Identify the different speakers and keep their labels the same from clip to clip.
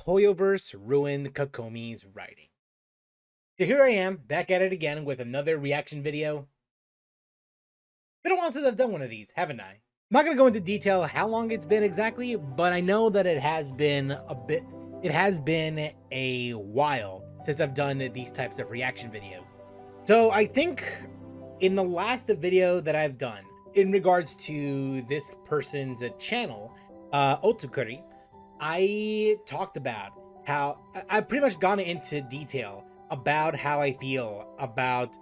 Speaker 1: Hoyoverse ruined Kokomi's writing. So here I am, back at it again with another reaction video. Been a while since I've done one of these, haven't I? I'm not going to go into detail how long it's been exactly, but I know that it has been a while since I've done these types of reaction videos. So I think in the last video that I've done, in regards to this person's channel, Otsuucurry, I talked about how I've pretty much gone into detail about how I feel about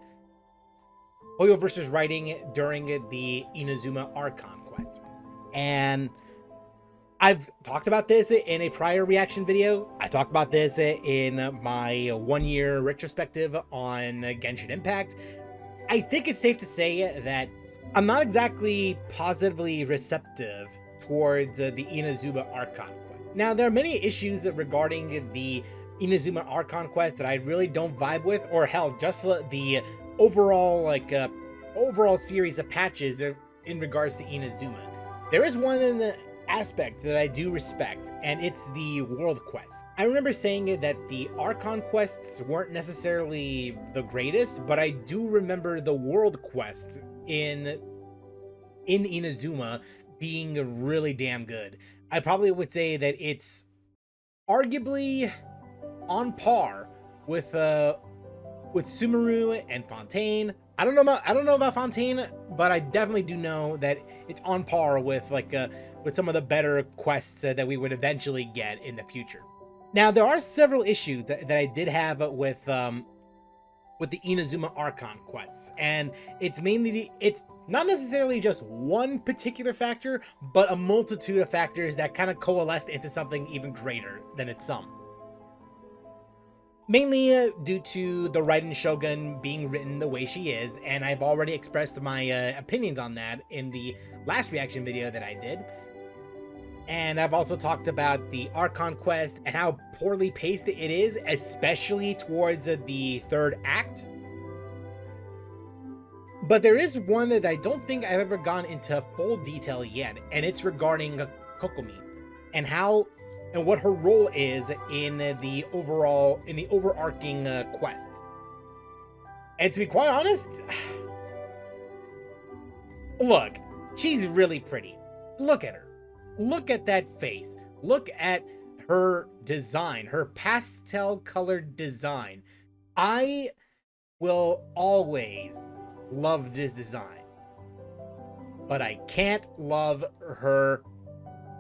Speaker 1: Hoyoverse's writing during the Inazuma Archon quest. And I've talked about this in a prior reaction video. I talked about this in my 1-year retrospective on Genshin Impact. I think it's safe to say that I'm not exactly positively receptive towards the Inazuma Archon quest. Now, there are many issues regarding the Inazuma Archon quest that I really don't vibe with, or hell, just the overall overall series of patches in regards to Inazuma. There is one aspect that I do respect, and it's the world quest. I remember saying that the Archon quests weren't necessarily the greatest, but I do remember the world quests in Inazuma being really damn good. I probably would say that it's arguably on par with Sumeru and Fontaine. I don't know about Fontaine, but I definitely do know that it's on par with with some of the better quests that we would eventually get in the future. Now, there are several issues that I did have with the Inazuma Archon quests, and it's not necessarily just one particular factor, but a multitude of factors that kind of coalesced into something even greater than its sum. Mainly due to the Raiden Shogun being written the way she is, and I've already expressed my opinions on that in the last reaction video that I did. And I've also talked about the Archon quest and how poorly paced it is, especially towards the third act. But there is one that I don't think I've ever gone into full detail yet, and it's regarding Kokomi and what her role is in the overarching quest. And to be quite honest, look, she's really pretty. Look at her. Look at that face. Look at her design, her pastel colored design. I will always love this design, but I can't love her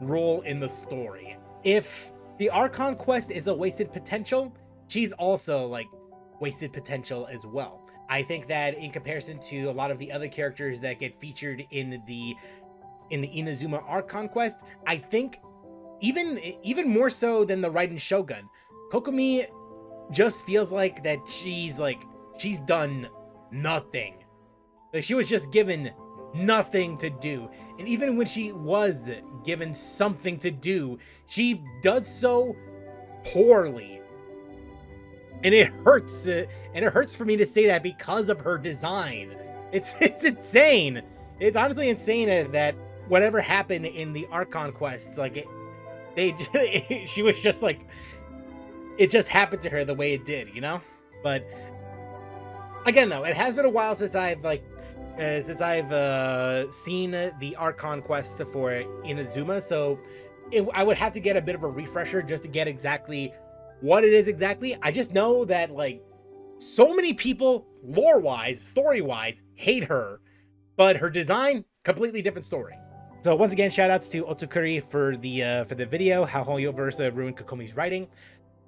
Speaker 1: role in the story. If the Archon quest is a wasted potential, she's also wasted potential as well. I think that in comparison to a lot of the other characters that get featured in the Inazuma Archon quest, I think even more so than the Raiden Shogun, Kokomi just feels like that she's done nothing. Like, she was just given nothing to do, and even when she was given something to do, she does so poorly, and it hurts for me to say that because of her design. It's insane. It's honestly insane that whatever happened in the Archon quests, she was just it just happened to her the way it did, you know. But again, though, it has been a while since I've seen the Archon quests for Inazuma, so I would have to get a bit of a refresher just to get exactly what it is exactly. I just know that so many people, lore-wise, story-wise, hate her, but her design, completely different story. So once again, shout outs to Otsuucurry for the video, how Hoyoverse ruined Kokomi's writing.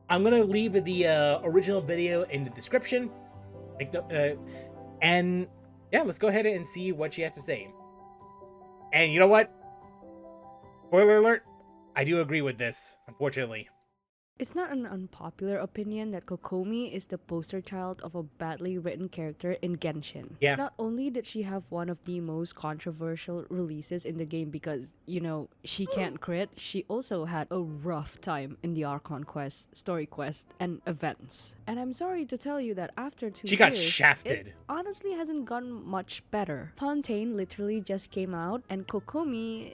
Speaker 1: I'm gonna leave the original video in the description, and yeah, let's go ahead and see what she has to say. And you know what? Spoiler alert, I do agree with this, unfortunately.
Speaker 2: It's not an unpopular opinion that Kokomi is the poster child of a badly written character in Genshin.
Speaker 1: Yeah.
Speaker 2: Not only did she have one of the most controversial releases in the game because, you know, she can't crit, she also had a rough time in the Archon quest, story quest, and events. And I'm sorry to tell you that after 2 years,
Speaker 1: she got shafted.
Speaker 2: It honestly hasn't gotten much better. Fontaine literally just came out, and Kokomi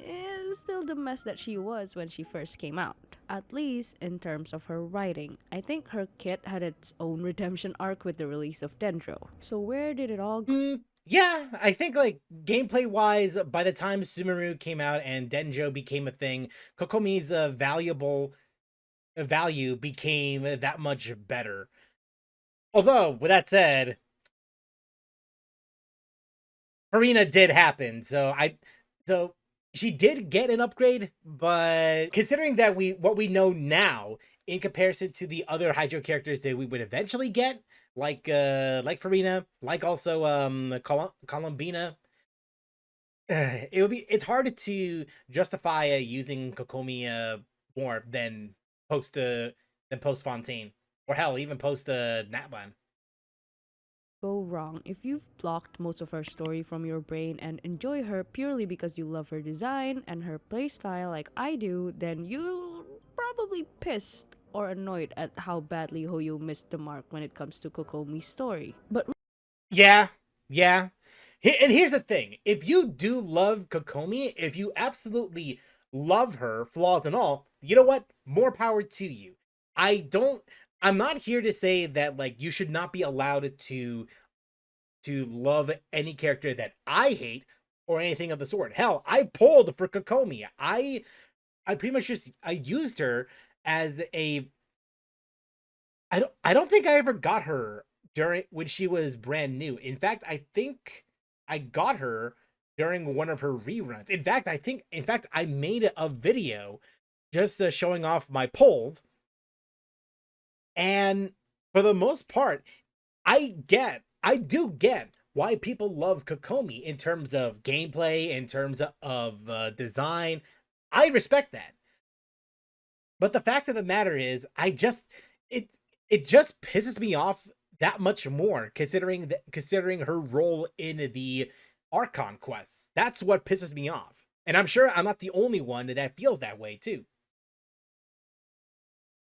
Speaker 2: is is still the mess that she was when she first came out. At least in terms of her writing. I think her kit had its own redemption arc with the release of Dendro. So where did it all go?
Speaker 1: Yeah, I think like gameplay wise, by the time Sumeru came out and Denjo became a thing, Kokomi's value became that much better. Although, with that said, Farina did happen, so she did get an upgrade, but considering that what we know now in comparison to the other Hydro characters that we would eventually get, like Farina, like also Columbina, it's hard to justify using Kokomi more than post Fontaine, or hell, even post Natlan.
Speaker 2: Go wrong if you've blocked most of her story from your brain and enjoy her purely because you love her design and her playstyle like I do, then you're probably pissed or annoyed at how badly Hoyo missed the mark when it comes to Kokomi's story. But
Speaker 1: Yeah, yeah. And here's the thing: if you do love Kokomi, if you absolutely love her, flaws and all, you know what? More power to you. I don't. I'm not here to say that like you should not be allowed to love any character that I hate or anything of the sort. Hell, I pulled for Kokomi. I pretty much just I used her as a. I don't think I ever got her during when she was brand new. In fact, I think I got her during one of her reruns. In fact I made a video just showing off my polls, and for the most part, I do get why people love Kokomi in terms of gameplay, in terms of design. I respect that. But the fact of the matter is, it it just pisses me off that much more considering her role in the Archon quests. That's what pisses me off. And I'm sure I'm not the only one that feels that way too.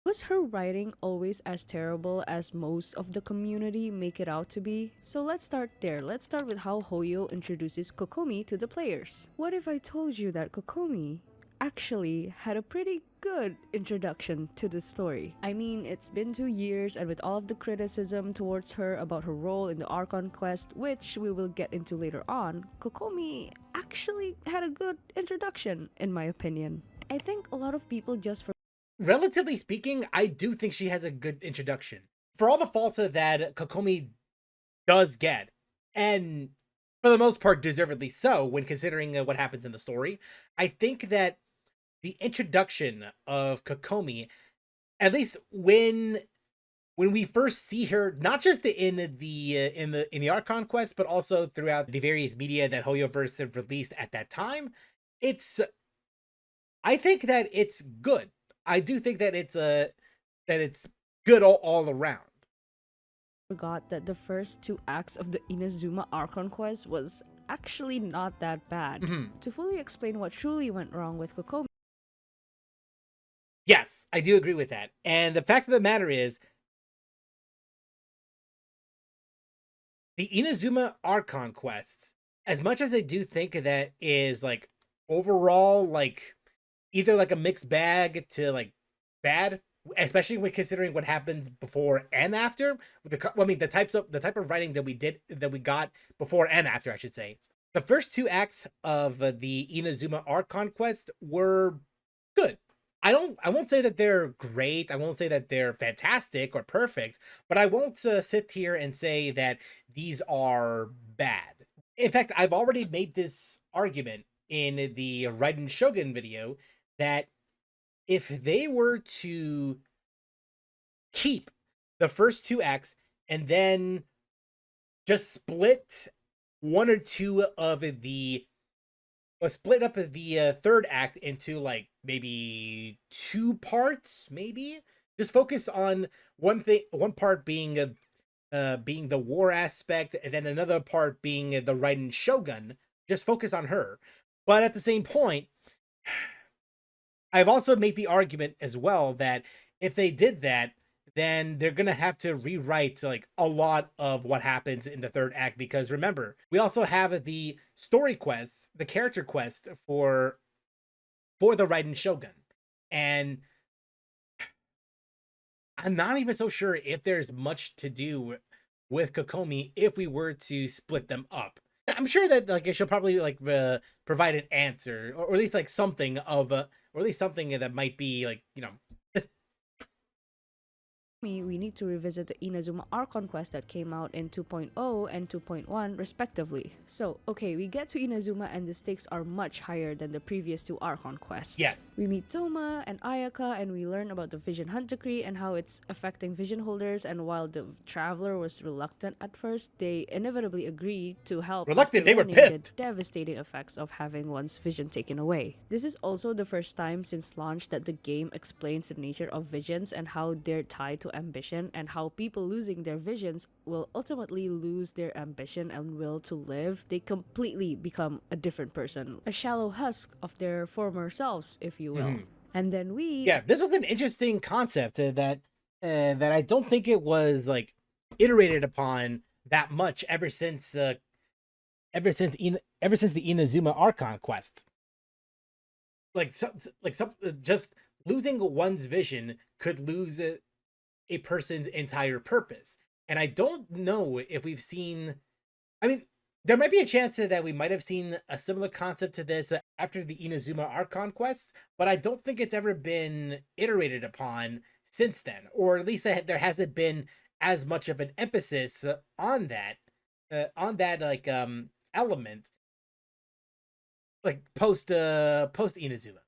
Speaker 2: was her writing always as terrible as most of the community make it out to be? So let's start there. Let's start with how Hoyo introduces Kokomi to the players. What if I told you that Kokomi actually had a pretty good introduction to the story? I mean, it's been 2 years, and with all of the criticism towards her about her role in the Archon quest, which we will get into later on, Kokomi actually had a good introduction, in my opinion. I think a lot of people just
Speaker 1: Relatively speaking, I do think she has a good introduction. For all the faults that Kokomi does get, and for the most part deservedly so when considering what happens in the story, I think that the introduction of Kokomi, at least when we first see her, not just in the Archon quest, but also throughout the various media that Hoyoverse have released at that time, it's I think that it's good. I do think that it's good all around.
Speaker 2: forgot that the first 2 acts of the Inazuma Archon quest was actually not that bad.
Speaker 1: Mhm.
Speaker 2: To fully explain what truly went wrong with Kokomi,
Speaker 1: Yes, I do agree with that. And the fact of the matter is, the Inazuma Archon quests, as much as I do think that is like overall like either like a mixed bag to like bad, especially when considering what happens before and after. I mean, the type of writing that we got before and after, I should say. The first 2 acts of the Inazuma Archon quest were good. I won't say that they're great. I won't say that they're fantastic or perfect, but I won't sit here and say that these are bad. In fact, I've already made this argument in the Raiden Shogun video that if they were to keep the first 2 acts and then just split one or two of the or split up the third act into like maybe 2 parts, maybe just focus on one part being the war aspect, and then another part being the Raiden Shogun. Just focus on her, but at the same point, I've also made the argument as well that if they did that, then they're gonna have to rewrite like a lot of what happens in the third act, because remember, we also have the story quests, the character quest for for the Raiden Shogun. And I'm not even so sure if there's much to do with Kokomi if we were to split them up. I'm sure that like she'll probably like provide an answer, or at least like something of or at least something that might be like, you know,
Speaker 2: We need to revisit the Inazuma Archon quest that came out in 2.0 and 2.1 respectively. So, okay, we get to Inazuma and the stakes are much higher than the previous two Archon quests.
Speaker 1: Yes.
Speaker 2: We meet Toma and Ayaka and we learn about the Vision Hunt Decree and how it's affecting vision holders, and while the Traveler was reluctant at first, they inevitably agree to help.
Speaker 1: Reluctant,
Speaker 2: after
Speaker 1: they were
Speaker 2: learning
Speaker 1: pissed.
Speaker 2: the devastating effects of having one's vision taken away. This is also the first time since launch that the game explains the nature of visions and how they're tied to ambition, and how people losing their visions will ultimately lose their ambition and will to live. They completely become a different person, a shallow husk of their former selves, if you will. And then
Speaker 1: this was an interesting concept that I don't think it was like iterated upon that much ever since the Inazuma Archon quest. Just losing one's vision could lose a person's entire purpose. And I don't know if we've seen, I mean, there might be a chance that we might have seen a similar concept to this after the Inazuma Archon quest, but I don't think it's ever been iterated upon since then, or at least there hasn't been as much of an emphasis on that like element, like post Inazuma.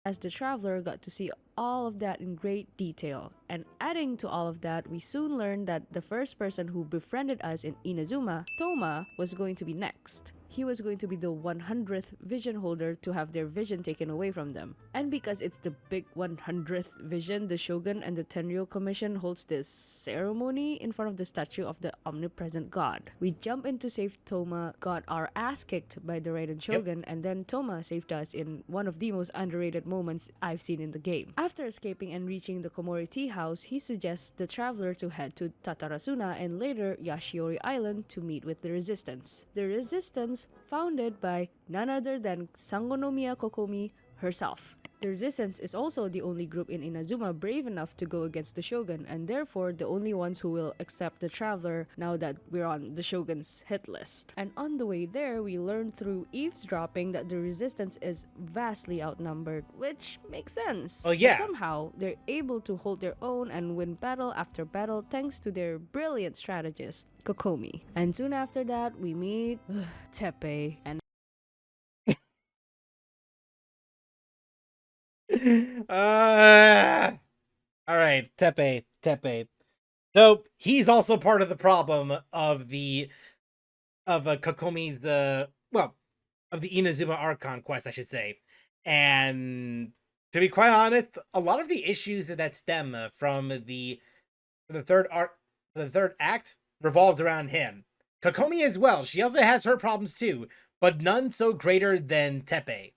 Speaker 2: as the Traveler got to see all of that in great detail. And adding to all of that, we soon learned that the first person who befriended us in Inazuma, Toma, was going to be next. He was going to be the 100th vision holder to have their vision taken away from them. And because it's the big 100th vision, the Shogun and the Tenryo Commission holds this ceremony in front of the statue of the omnipresent god. We jump in to save Toma, got our ass kicked by the Raiden Shogun, and then Toma saved us in one of the most underrated moments I've seen in the game. After escaping and reaching the Komori tea house, he suggests the Traveler to head to Tatarasuna and later Yashiori Island to meet with the Resistance. The Resistance, founded by none other than Sangonomiya Kokomi herself. The Resistance is also the only group in Inazuma brave enough to go against the Shogun, and therefore the only ones who will accept the Traveler now that we're on the Shogun's hit list. And on the way there, we learn through eavesdropping that the Resistance is vastly outnumbered, which makes sense.
Speaker 1: Oh yeah.
Speaker 2: But somehow, they're able to hold their own and win battle after battle thanks to their brilliant strategist, Kokomi. And soon after that, we meet Teppei and
Speaker 1: all right, Teppei. So he's also part of the problem of Kokomi's of the Inazuma Archon quest, I should say. And to be quite honest, a lot of the issues that stem from the third act revolves around him. Kokomi as well. She also has her problems too, but none so greater than Teppei.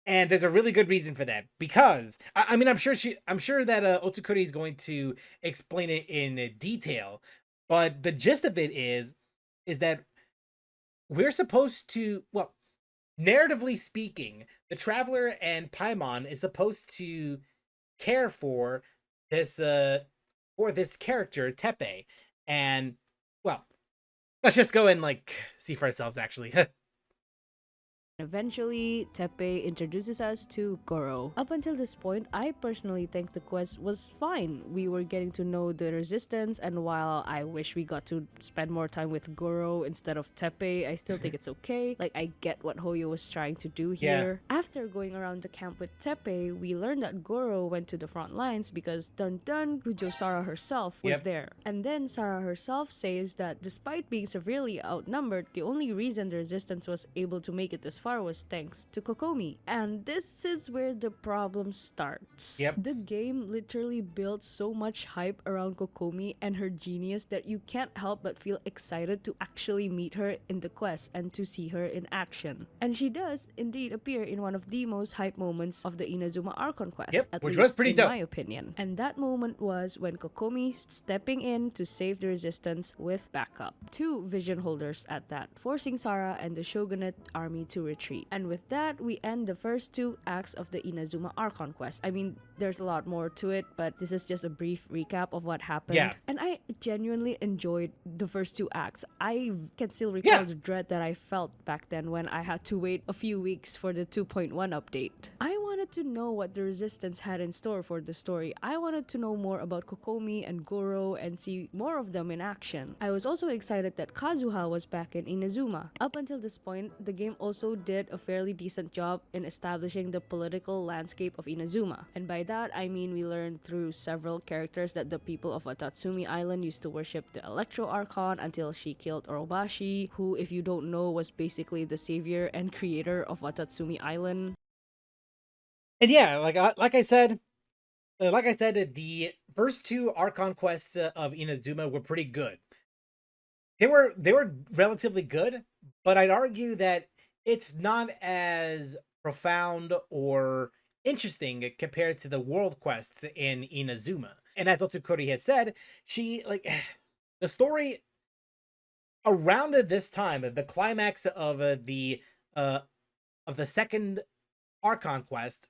Speaker 1: And there's a really good reason for that, because I mean, I'm sure that Otsuucurry is going to explain it in detail, but the gist of it is that we're supposed to, well, narratively speaking, the Traveler and Paimon is supposed to care for this character Teppei, and well, let's just go and like see for ourselves actually.
Speaker 2: eventually, Teppei introduces us to Goro. Up until this point, I personally think the quest was fine. We were getting to know the Resistance, and while I wish we got to spend more time with Goro instead of Teppei, I still think it's okay. Like, I get what Hoyo was trying to do here. Yeah. After going around the camp with Teppei, we learned that Goro went to the front lines because Kujo Sara herself was there. And then Sara herself says that despite being severely outnumbered, the only reason the Resistance was able to make it this far was thanks to Kokomi. And this is where the problem starts. The game literally built so much hype around Kokomi and her genius that you can't help but feel excited to actually meet her in the quest and to see her in action. And she does indeed appear in one of the most hype moments of the Inazuma Archon quest, at
Speaker 1: which
Speaker 2: least
Speaker 1: was pretty
Speaker 2: in
Speaker 1: dope,
Speaker 2: my opinion. And that moment was when Kokomi stepping in to save the Resistance with backup. 2 vision holders at that, forcing Sara and the Shogunate army to retreat. And with that, we end the first 2 acts of the Inazuma Archon quest. I mean, there's a lot more to it, but this is just a brief recap of what happened.
Speaker 1: Yeah.
Speaker 2: And I genuinely enjoyed the first 2 acts. I can still recall the dread that I felt back then when I had to wait a few weeks for the 2.1 update. I wanted to know what the Resistance had in store for the story. I wanted to know more about Kokomi and Goro and see more of them in action. I was also excited that Kazuha was back in Inazuma. Up until this point, the game also did a fairly decent job in establishing the political landscape of Inazuma. And by that, I mean we learned through several characters that the people of Watatsumi Island used to worship the Electro Archon until she killed Orobashi, who, if you don't know, was basically the savior and creator of Watatsumi Island.
Speaker 1: And yeah, like I said, the first 2 Archon quests of Inazuma were pretty good. They were relatively good, but I'd argue that it's not as profound or interesting compared to the world quests in Inazuma. And as Otsuucurry has said, she the story around this time, the climax of the second Archon quest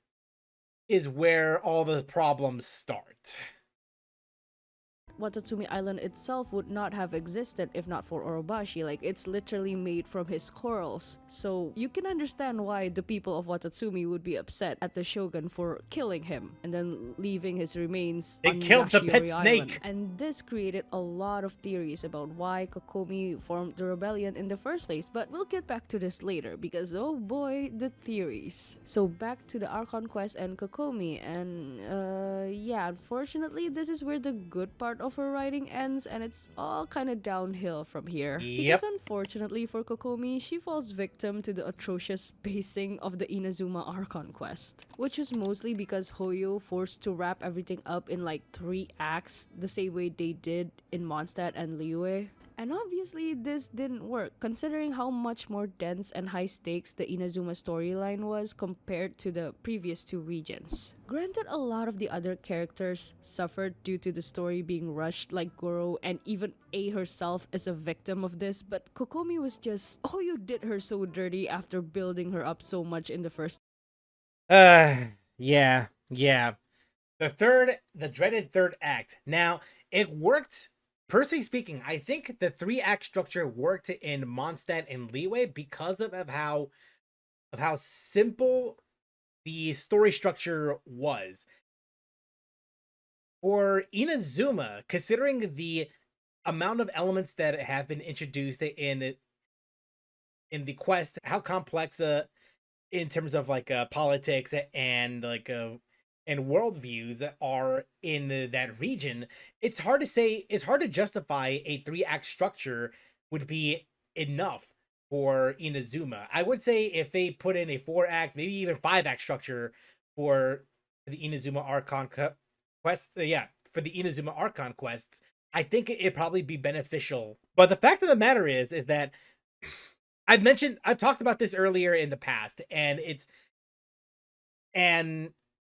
Speaker 1: is where all the problems start.
Speaker 2: Watatsumi Island itself would not have existed if not for Orobashi. Like, it's literally made from his corals. So you can understand why the people of Watatsumi would be upset at the shogun for killing him and then leaving his remains
Speaker 1: They
Speaker 2: on
Speaker 1: killed the pet
Speaker 2: Yashiori
Speaker 1: snake.
Speaker 2: Island. And this created a lot of theories about why Kokomi formed the rebellion in the first place. But we'll get back to this later because, oh boy, the theories. So back to the Archon quest and Kokomi. And yeah, unfortunately, this is where the good part of her writing ends, and it's all kind of downhill from here.
Speaker 1: Yep.
Speaker 2: Because unfortunately for Kokomi, she falls victim to the atrocious pacing of the Inazuma Archon quest, which was mostly because Hoyo forced to wrap everything up in like 3 acts, the same way they did in Mondstadt and Liyue. And obviously, this didn't work, considering how much more dense and high stakes the Inazuma storyline was compared to the previous 2 regions. Granted, a lot of the other characters suffered due to the story being rushed, like Goro, and even A herself is a victim of this, but Kokomi was just, oh, you did her so dirty after building her up so much in the first.
Speaker 1: Yeah. The dreaded third act. Now, it worked. Personally speaking, I think the 3-act structure worked in Mondstadt and Liyue because of how simple the story structure was. For Inazuma, considering the amount of elements that have been introduced in the quest, how complex in terms of politics and and worldviews are in that region, it's hard to justify a 3-act structure would be enough for Inazuma. I would say if they put in a 4-act, maybe even 5-act structure for the Inazuma Archon quest, for the Inazuma Archon quests, I think it'd probably be beneficial. But the fact of the matter is that I've talked about this earlier in the past, and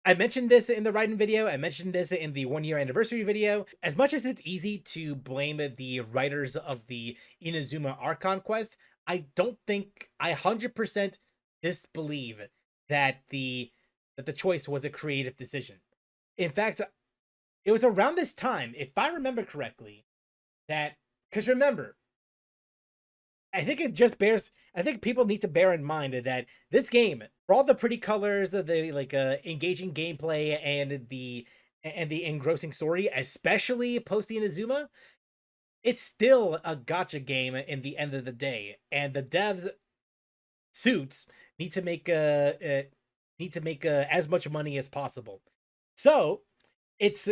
Speaker 1: I mentioned this in the writing video. I mentioned this in the 1-year anniversary video. As much as it's easy to blame the writers of the Inazuma Archon quest, I don't think I 100% disbelieve that the choice was a creative decision. In fact, it was around this time, if I remember correctly, because remember, I think people need to bear in mind that this game, for all the pretty colors, the engaging gameplay and the engrossing story, especially post Inazuma, it's still a gacha game in the end of the day, and the devs suits need to make as much money as possible. So it's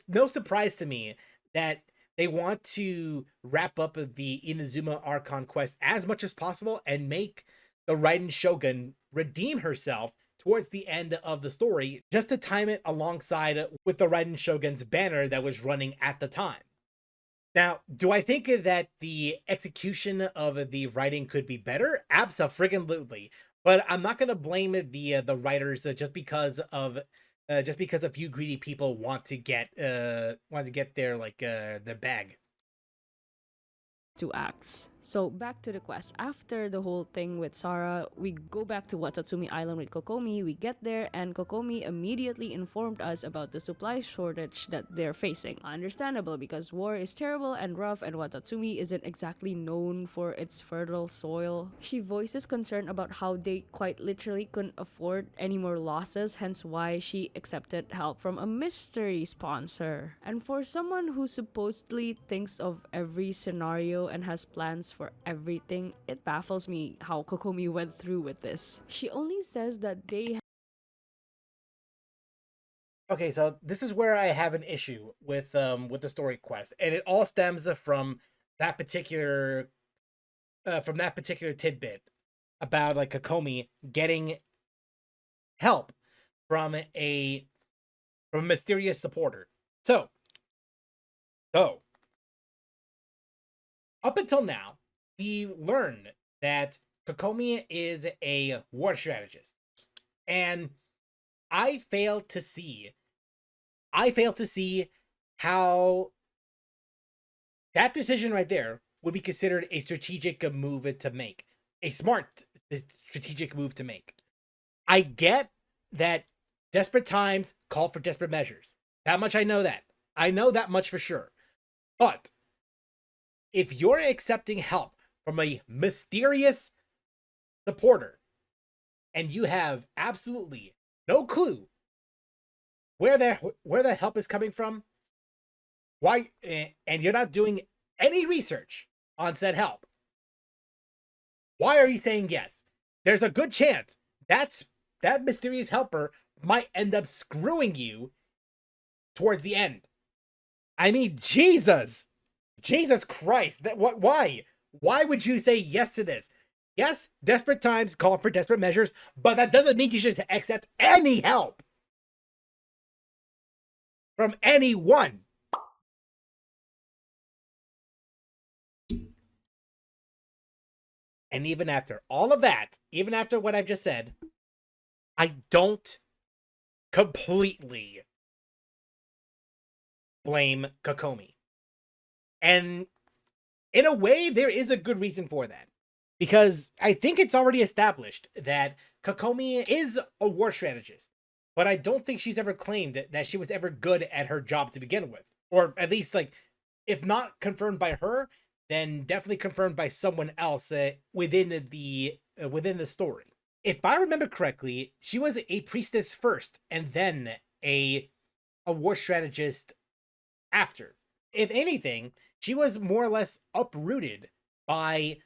Speaker 1: no surprise to me that they want to wrap up the Inazuma Archon quest as much as possible and make the Raiden Shogun redeem herself towards the end of the story, just to time it alongside with the Raiden Shogun's banner that was running at the time. Now, do I think that the execution of the writing could be better? Abso-friggin-lutely. But I'm not going to blame the writers just because a few greedy people want to get their bag.
Speaker 2: 2 acts. So back to the quest. After the whole thing with Sarah, we go back to Watatsumi Island with Kokomi. We get there and Kokomi immediately informed us about the supply shortage that they're facing. Understandable because war is terrible and rough and Watatsumi isn't exactly known for its fertile soil. She voices concern about how they quite literally couldn't afford any more losses, hence why she accepted help from a mystery sponsor. And for someone who supposedly thinks of every scenario and has plans for everything, it baffles me how Kokomi went through with this. She only says that they
Speaker 1: Okay, so this is where I have an issue with the story quest, and it all stems that particular from that particular tidbit about like Kokomi getting help from a mysterious supporter. So up until now, we learned that Kokomi is a war strategist, and I fail to see how that decision right there would be considered a strategic move to make, a smart strategic move to make. I get that desperate times call for desperate measures. That much I know that. I know that much for sure. But if you're accepting help from a mysterious supporter and you have absolutely no clue where the help is coming from, why, and you're not doing any research on said help, why are you saying yes? There's a good chance that mysterious helper might end up screwing you towards the end. I mean, Jesus Christ! Why would you say yes to this? Yes, desperate times call for desperate measures, but that doesn't mean you should accept any help from anyone. And even after all of that, even after what I've just said, I don't completely blame Kokomi. And in a way, there is a good reason for that. Because I think it's already established that Kokomi is a war strategist. But I don't think she's ever claimed that she was ever good at her job to begin with. Or at least, like, if not confirmed by her, then definitely confirmed by someone else within the story. If I remember correctly, she was a priestess first, and then a war strategist after. If anything, she was more or less uprooted by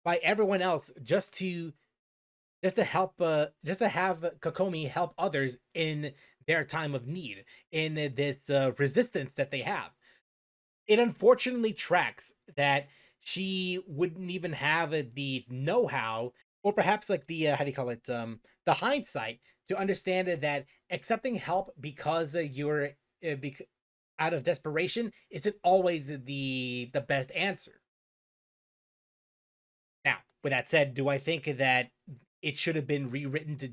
Speaker 1: everyone else just to help just to have Kokomi help others in their time of need, in this resistance that they have. It unfortunately tracks that she wouldn't even have the know-how, or perhaps like the how do you call it, the hindsight to understand that accepting help because you're out of desperation isn't always the best answer. Now, with that said, do I think that it should have been rewritten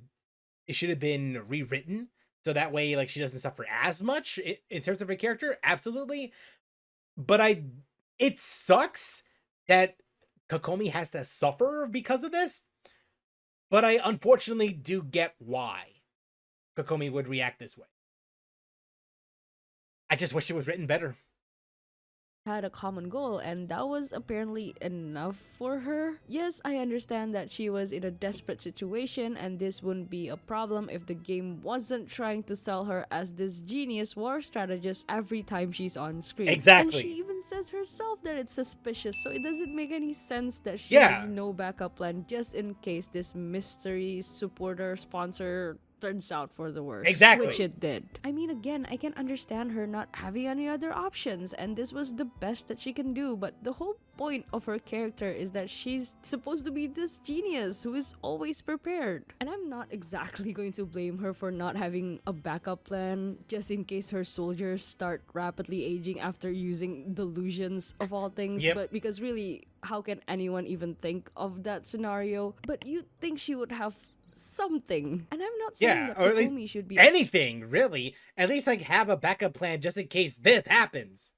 Speaker 1: so that way like she doesn't suffer as much in terms of her character? Absolutely. But it sucks that Kokomi has to suffer because of this. But I unfortunately do get why Kokomi would react this way. I just wish it was written better.
Speaker 2: had a common goal, and that was apparently enough for her. Yes, I understand that she was in a desperate situation, and this wouldn't be a problem if the game wasn't trying to sell her as this genius war strategist every time she's on screen.
Speaker 1: Exactly.
Speaker 2: And she even says herself that it's suspicious, so it doesn't make any sense that she
Speaker 1: Yeah.
Speaker 2: has no backup plan just in case this mystery supporter sponsor turns out for the worst.
Speaker 1: Exactly.
Speaker 2: Which it did. I mean, again, I can understand her not having any other options, and this was the best that she can do, but the whole point of her character is that she's supposed to be this genius who is always prepared. And I'm not exactly going to blame her for not having a backup plan just in case her soldiers start rapidly aging after using delusions of all things.
Speaker 1: Yep.
Speaker 2: But because really, how can anyone even think of that scenario? But you'd think she would have something. And I'm not saying that
Speaker 1: or at
Speaker 2: Kokomi
Speaker 1: least
Speaker 2: should be
Speaker 1: anything, really. At least like have a backup plan just in case this happens.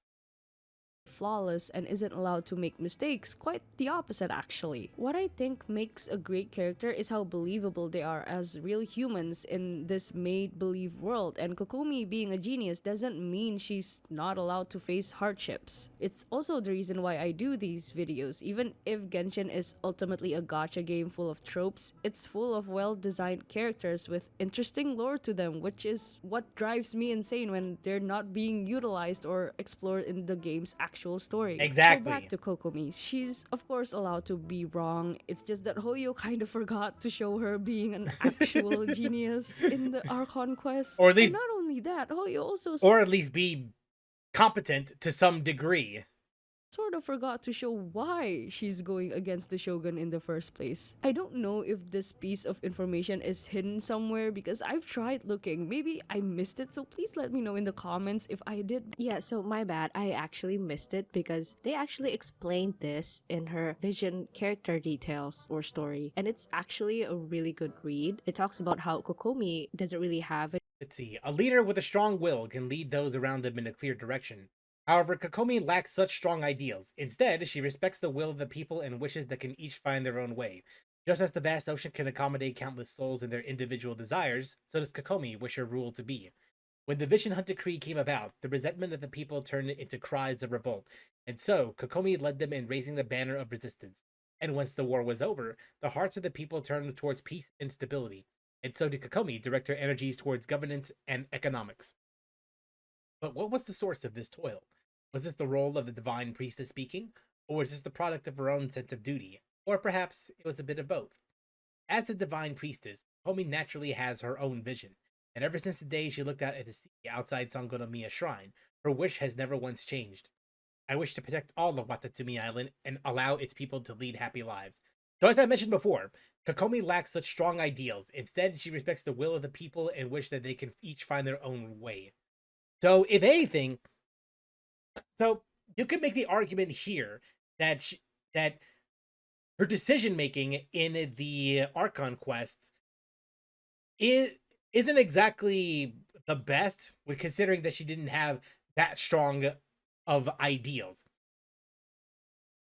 Speaker 2: flawless and isn't allowed to make mistakes. Quite the opposite, actually. What I think makes a great character is how believable they are as real humans in this made-believe world, and Kokomi being a genius doesn't mean she's not allowed to face hardships. It's also the reason why I do these videos. Even if Genshin is ultimately a gacha game full of tropes, it's full of well-designed characters with interesting lore to them, which is what drives me insane when they're not being utilized or explored in the game's actual story.
Speaker 1: Exactly.
Speaker 2: So back to Kokomi. She's of course allowed to be wrong. It's just that Hoyo kind of forgot to show her being an actual genius in the Archon quest.
Speaker 1: Or at least,
Speaker 2: and not only that, Hoyo also
Speaker 1: or at least be competent to some degree.
Speaker 2: sort of forgot to show why she's going against the Shogun in the first place. I don't know if this piece of information is hidden somewhere because I've tried looking. Maybe I missed it, so please let me know in the comments if I did.
Speaker 3: Yeah, so my bad. I actually missed it because they actually explained this in her Vision character details or story. And it's actually a really good read. It talks about how Kokomi doesn't really have it.
Speaker 1: Let's see. A leader with a strong will can lead those around them in a clear direction. However, Kokomi lacks such strong ideals. Instead, she respects the will of the people and wishes that can each find their own way. Just as the vast ocean can accommodate countless souls and their individual desires, so does Kokomi wish her rule to be. When the Vision Hunt decree came about, the resentment of the people turned into cries of revolt, and so Kokomi led them in raising the banner of resistance. And once the war was over, the hearts of the people turned towards peace and stability, and so did Kokomi direct her energies towards governance and economics. But what was the source of this toil? Was this the role of the divine priestess speaking, or was this the product of her own sense of duty? Or perhaps it was a bit of both. As a divine priestess, Kokomi naturally has her own vision, and ever since the day she looked out at the sea outside Sangonomiya Shrine, her wish has never once changed. I wish to protect all of Watatsumi Island and allow its people to lead happy lives. So as I mentioned before, Kokomi lacks such strong ideals. Instead, she respects the will of the people and wish that they can each find their own way. So, if anything, you could make the argument here that that her decision making in the Archon quests isn't exactly the best, with considering that she didn't have that strong of ideals.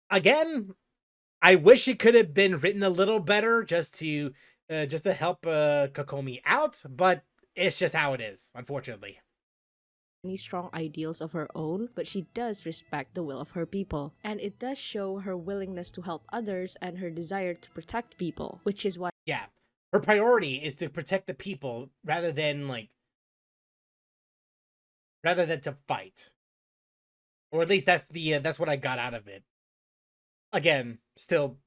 Speaker 1: Again, I wish it could have been written a little better just to help Kokomi out, but it's just how it is, unfortunately.
Speaker 3: Any strong ideals of her own, but she does respect the will of her people. And it does show her willingness to help others and her desire to protect people, which is why
Speaker 1: her priority is to protect the people rather than to fight. Or at least that's what I got out of it. Again, still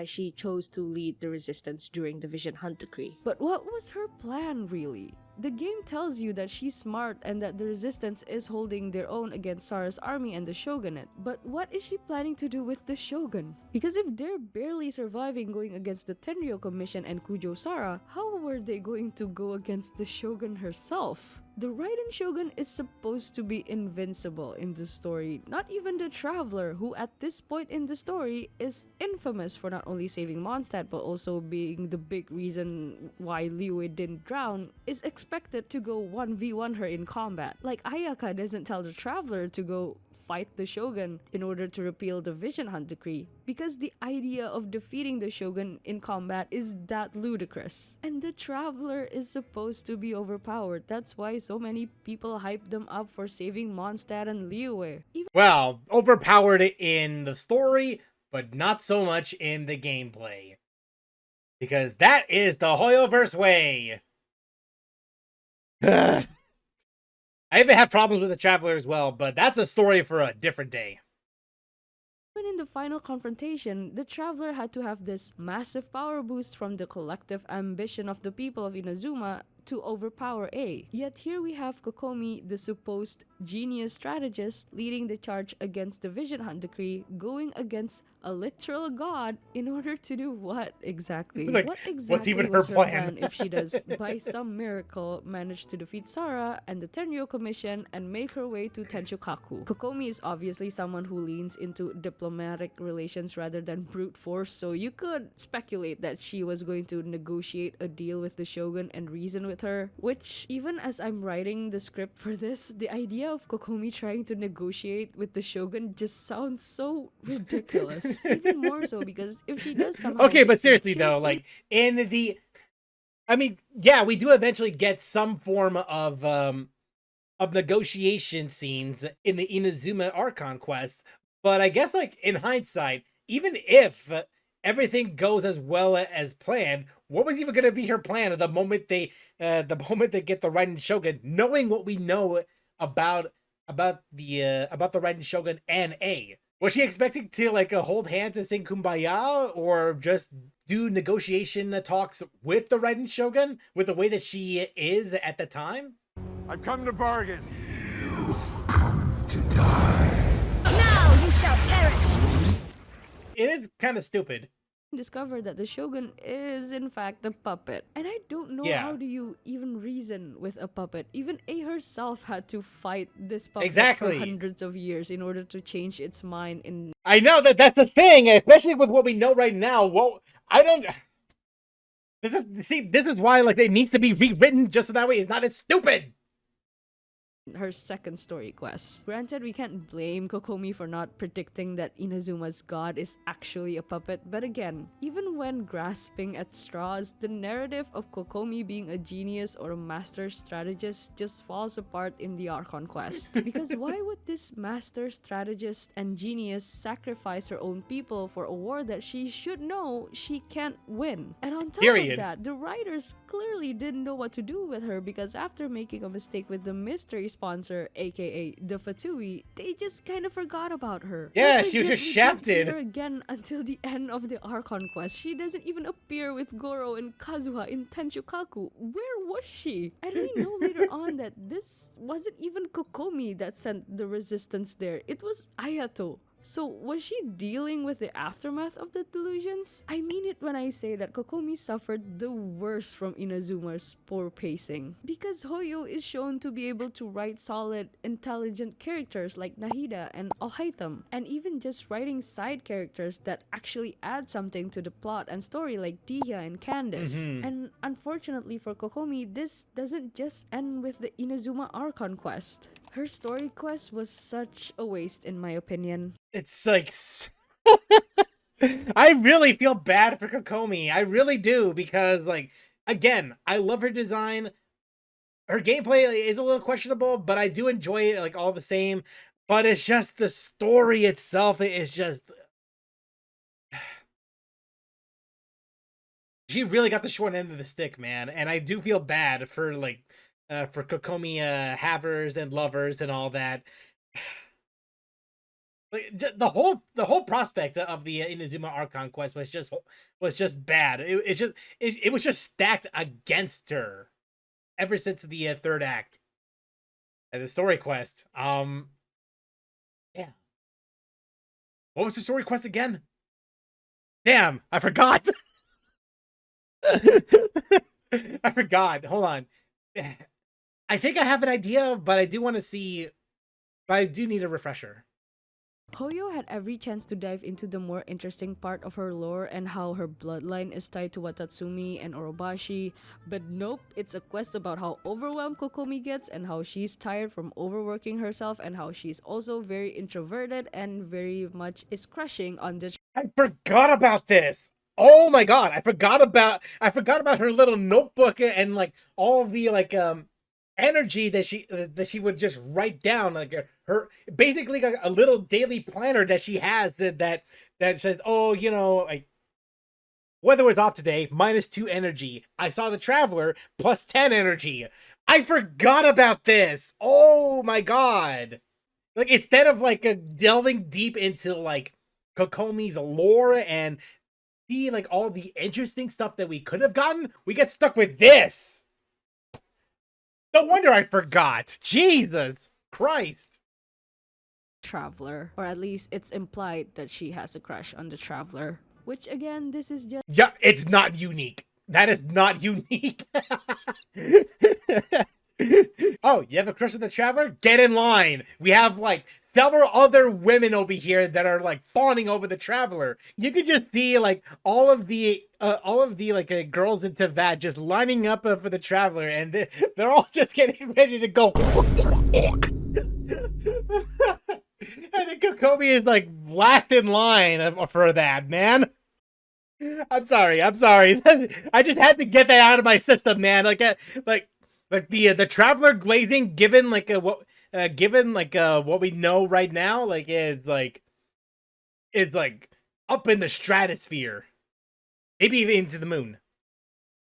Speaker 3: she chose to lead the resistance during the Vision Hunt decree.
Speaker 2: But what was her plan, really? The game tells you that she's smart and that the resistance is holding their own against Sara's army and the shogunate. But what is she planning to do with the shogun? Because if they're barely surviving going against the Tenryo Commission and Kujo Sara, how were they going to go against the shogun herself? The Raiden Shogun is supposed to be invincible in the story, not even the Traveler, who at this point in the story is infamous for not only saving Mondstadt but also being the big reason why Liyue didn't drown, is expected to go 1v1 her in combat. Like, Ayaka doesn't tell the Traveler to go fight the Shogun in order to repeal the Vision Hunt decree, because the idea of defeating the Shogun in combat is that ludicrous. And the Traveler is supposed to be overpowered. That's why so many people hype them up for saving Mondstadt and Liyue.
Speaker 1: Well, overpowered in the story, but not so much in the gameplay. Because that is the Hoyoverse way! I even have problems with the Traveler as well, but that's a story for a different day.
Speaker 2: Even in the final confrontation, the Traveler had to have this massive power boost from the collective ambition of the people of Inazuma to overpower A. Yet here we have Kokomi, the supposed genius strategist, leading the charge against the Vision Hunt decree, going against a literal god in order to do what exactly?
Speaker 1: Like,
Speaker 2: what
Speaker 1: what's
Speaker 2: exactly
Speaker 1: even
Speaker 2: was
Speaker 1: her
Speaker 2: her
Speaker 1: plan?
Speaker 2: plan if she does, by some miracle, manage to defeat Sara and the Tenryo Commission and make her way to Tenshukaku? Kokomi is obviously someone who leans into diplomatic relations rather than brute force, so you could speculate that she was going to negotiate a deal with the Shogun and reason with with her, which even as I'm writing the script for this, the idea of Kokomi trying to negotiate with the shogun just sounds so ridiculous. Even more so because if she does somehow
Speaker 1: Okay, but
Speaker 2: succeed,
Speaker 1: seriously
Speaker 2: she'll
Speaker 1: though,
Speaker 2: soon
Speaker 1: like in the, I mean, yeah, we do eventually get some form of negotiation scenes in the Inazuma Archon quest, but I guess like in hindsight, even if everything goes as well as planned, what was even going to be her plan the moment they get the Raiden Shogun, knowing what we know about about the Raiden Shogun and A? Was she expecting to like hold hands and sing Kumbaya, or just do negotiation talks with the Raiden Shogun with the way that she is at the time?
Speaker 4: I've come to bargain.
Speaker 5: Now you shall perish!
Speaker 1: It is kind of stupid.
Speaker 2: discover that the shogun is in fact a puppet. And I don't know
Speaker 1: Yeah.
Speaker 2: how do you even reason with a puppet. Even A herself had to fight this puppet
Speaker 1: Exactly.
Speaker 2: for hundreds of years in order to change its mind in
Speaker 1: I know that's the thing, especially with what we know right now. Well, I don't. This is why like it needs to be rewritten just so that way it's not as stupid.
Speaker 2: her second story quest. Granted, we can't blame Kokomi for not predicting that Inazuma's god is actually a puppet, but again, even when grasping at straws, the narrative of Kokomi being a genius or a master strategist just falls apart in the Archon quest. Because why would this master strategist and genius sacrifice her own people for a war that she should know she can't win? And on top
Speaker 1: Period.
Speaker 2: of that, the writers clearly didn't know what to do with her because after making a mistake with the mystery sponsor, aka the Fatui, they just kind of forgot about her.
Speaker 1: Yeah,
Speaker 2: Like,
Speaker 1: she was
Speaker 2: legit,
Speaker 1: just
Speaker 2: we don't see
Speaker 1: shafted.
Speaker 2: her again until the end of the Archon quest. She doesn't even appear with Goro and Kazuha in Tenchukaku. Where was she? And we know later on that this wasn't even Kokomi that sent the resistance there. It was Ayato. So, was she dealing with the aftermath of the delusions? I mean it when I say that Kokomi suffered the worst from Inazuma's poor pacing. Because Hoyo is shown to be able to write solid, intelligent characters like Nahida and Alhaitham, and even just writing side characters that actually add something to the plot and story like Dihya and Candace. And unfortunately for Kokomi, this doesn't just end with the Inazuma Archon quest. Her story quest was such a waste in my opinion.
Speaker 1: It's like I really feel bad for Kokomi. I really do, because like again, I love her design. Her gameplay is a little questionable, but I do enjoy it like all the same. But it's just the story itself is just she really got the short end of the stick, man. And I do feel bad for like for Kokomi havers and lovers and all that. Like the whole prospect of the Inazuma Archon quest was just bad. It was just stacked against her ever since the third act and the story quest. Yeah. What was the story quest again? Damn, I forgot. I forgot. Hold on. I think I have an idea, but I do want to see. But I do need a refresher.
Speaker 2: Hoyo had every chance to dive into the more interesting part of her lore and how her bloodline is tied to Watatsumi and Orobashi, but nope, it's a quest about how overwhelmed Kokomi gets and how she's tired from overworking herself and how she's also very introverted and very much is crushing on the
Speaker 1: I forgot about this. Oh my god, I forgot about her little notebook and like all of the like energy that she would just write down, like her basically like a little daily planner that she has that says, oh, you know, like weather was off today, -2 energy. I saw the traveler, +10 energy. I forgot about this. Oh my god. Like instead of like delving deep into like Kokomi's lore and see like all the interesting stuff that we could have gotten, we get stuck with this. No wonder I forgot. Jesus Christ.
Speaker 2: Traveler, or at least it's implied that she has a crush on the Traveler. Which again, this is just
Speaker 1: Yeah, it's not unique. That is not unique. Oh, you have a crush on the Traveler? Get in line. We have like several other women over here that are like fawning over the traveler. You could just see like all of the like girls in Teyvat just lining up for the traveler, and they're all just getting ready to go. And then Kokomi is like last in line for that, man. I'm sorry. I just had to get that out of my system, man. Like the traveler glazing, given like what we know right now, like is like up in the stratosphere, maybe even into the moon.